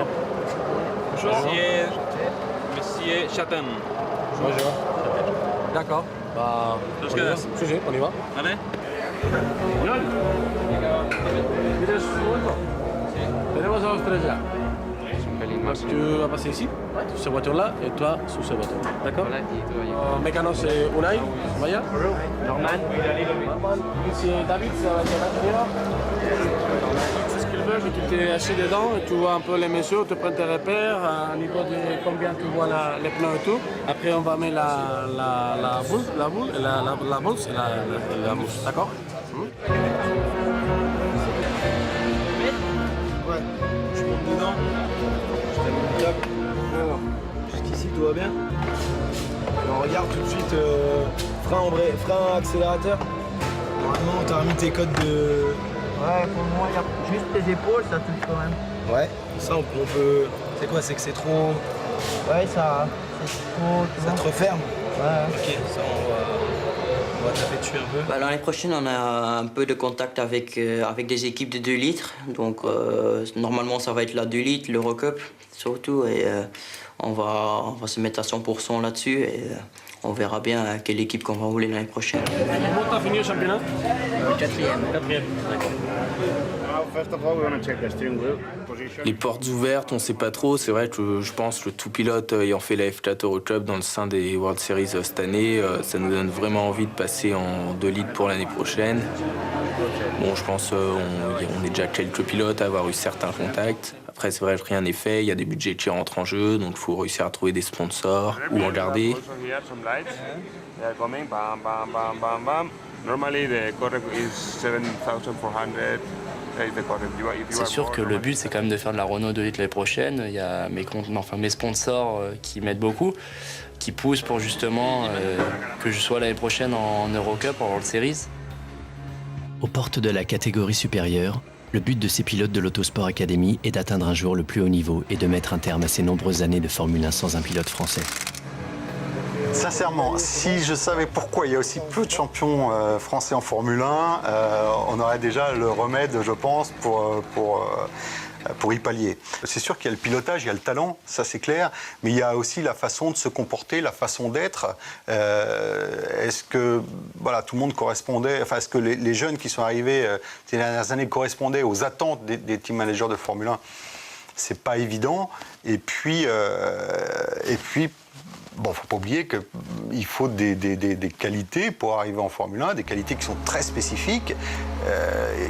Bonjour. Monsieur Chatin. Bonjour. D'accord. Bah, on y va. Allez. Tenemos a los tres ya. Tu vas passer ici, sur cette voiture-là, et toi sur cette voiture. D'accord. Mécano, c'est Unai, Maya. Norman. Si David, ça va être là. C'est ce qu'il veut, c'est qu'il t'ait assis dedans et tu vois un peu les messieurs, tu prends tes repères, à niveau de combien tu vois les pneus et tout. Après, on va mettre la boule, la boule, la mousse, d'accord? Ouais, je monte dedans. Je t'amène le câble. Alors, jusqu'ici tout va bien. Et on regarde tout de suite frein, accélérateur. Normalement, t'as remis tes codes de... Ouais, pour le moment, il y a juste tes épaules, ça touche quand même. Ouais, ça on peut... C'est quoi, c'est que c'est trop... Ouais, ça... C'est trop... Ça te referme. Ouais. Ok, ça on va taper dessus un peu. Bah, l'année prochaine, on a un peu de contact avec des équipes de 2 litres. Donc, normalement, ça va être la 2 litres, l'Eurocup, surtout. Et on va se mettre à 100% là-dessus. Et on verra bien quelle équipe qu'on va rouler l'année prochaine. Comment t'as fini le championnat? 4e. D'accord. Les portes ouvertes, on ne sait pas trop. C'est vrai que je pense que tout pilote ayant fait la F4 Eurocup dans le sein des World Series cette année, ça nous donne vraiment envie de passer en 2 litres pour l'année prochaine. Bon, je pense on est déjà quelques pilotes à avoir eu certains contacts. Après, c'est vrai que rien n'est fait. Il y a des budgets qui rentrent en jeu, donc il faut réussir à trouver des sponsors ou en garder. C'est sûr que le but, c'est quand même de faire de la Renault 2 litres l'année prochaine. Il y a mes sponsors qui m'aident beaucoup, qui poussent pour justement que je sois l'année prochaine en Eurocup, en World Series. Aux portes de la catégorie supérieure, le but de ces pilotes de l'Autosport Academy est d'atteindre un jour le plus haut niveau et de mettre un terme à ces nombreuses années de Formule 1 sans un pilote français. Sincèrement, si je savais pourquoi il y a aussi peu de champions français en Formule 1, on aurait déjà le remède, je pense, pour y pallier. C'est sûr qu'il y a le pilotage, il y a le talent, ça c'est clair, mais il y a aussi la façon de se comporter, la façon d'être. Est-ce que voilà, tout le monde correspondait, enfin, est-ce que les jeunes qui sont arrivés ces dernières années correspondaient aux attentes des team managers de Formule 1? C'est pas évident. Et puis bon, faut pas oublier qu'il faut des qualités pour arriver en Formule 1, des qualités qui sont très spécifiques.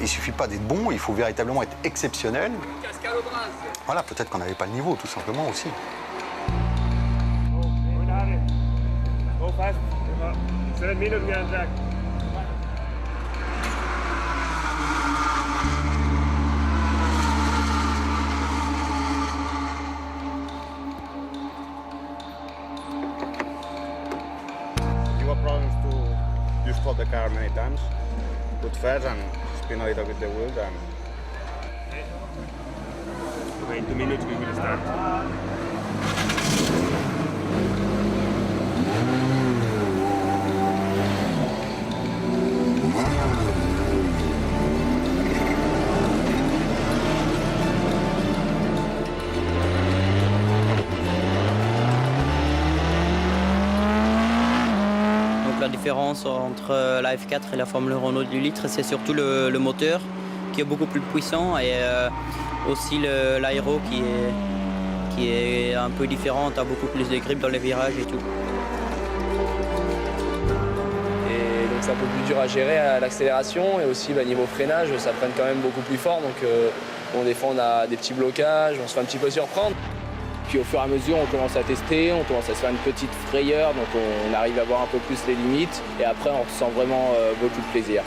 Il suffit pas d'être bon, il faut véritablement être exceptionnel. Voilà, peut-être qu'on n'avait pas le niveau, tout simplement aussi. You stop the car many times, put first and spin a little bit the wheel and... In 2 minutes we will start. la différence entre la F4 et la Formule Renault du litre, c'est surtout le moteur qui est beaucoup plus puissant et aussi l'aéro qui est un peu différent, tu as beaucoup plus de grip dans les virages et tout. Et donc c'est un peu plus dur à gérer à l'accélération et aussi niveau freinage, ça freine quand même beaucoup plus fort. Donc des fois on a des petits blocages, on se fait un petit peu surprendre. Puis au fur et à mesure, on commence à tester, on commence à se faire une petite frayeur, donc on arrive à voir un peu plus les limites. Et après, on ressent vraiment beaucoup de plaisir.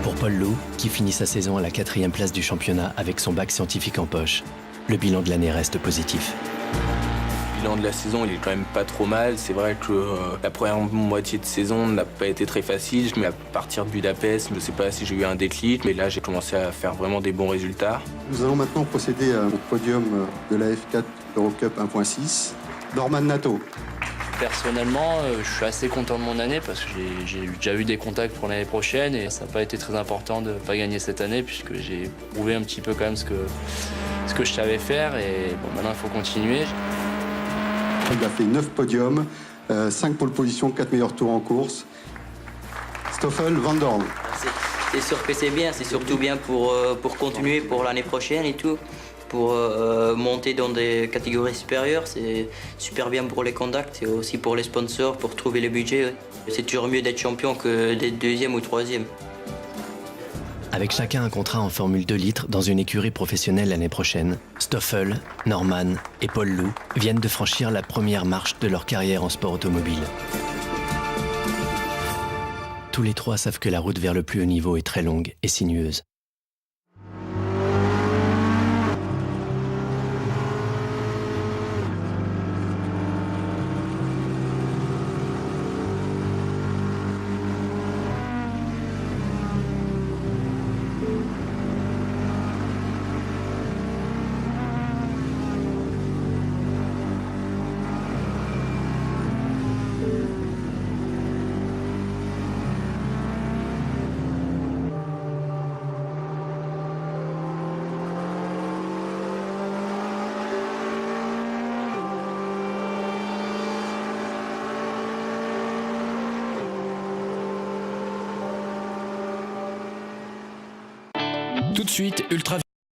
Pour Paul Loup, qui finit sa saison à la 4e place du championnat avec son bac scientifique en poche, le bilan de l'année reste positif. Le bilan de la saison, il est quand même pas trop mal. C'est vrai que la première moitié de saison n'a pas été très facile, mais à partir de Budapest, je ne sais pas si j'ai eu un déclic, mais là j'ai commencé à faire vraiment des bons résultats. Nous allons maintenant procéder au podium de la F4 Eurocup 1.6. Norman Nato. Personnellement, je suis assez content de mon année parce que j'ai déjà eu des contacts pour l'année prochaine et ça n'a pas été très important de ne pas gagner cette année puisque j'ai prouvé un petit peu quand même ce que je savais faire et bon, maintenant il faut continuer. Il a fait 9 podiums, 5 pole positions, 4 meilleurs tours en course. Stoffel Van Dorn. C'est sûr que c'est bien, c'est surtout bien pour continuer pour l'année prochaine et tout. Pour monter dans des catégories supérieures, c'est super bien pour les contacts et aussi pour les sponsors, pour trouver les budgets. C'est toujours mieux d'être champion que d'être 2e ou 3e. Avec chacun un contrat en Formule 2 litres dans une écurie professionnelle l'année prochaine, Stoffel, Norman et Paul Loup viennent de franchir la première marche de leur carrière en sport automobile. Tous les trois savent que la route vers le plus haut niveau est très longue et sinueuse. Tout de suite, Ultra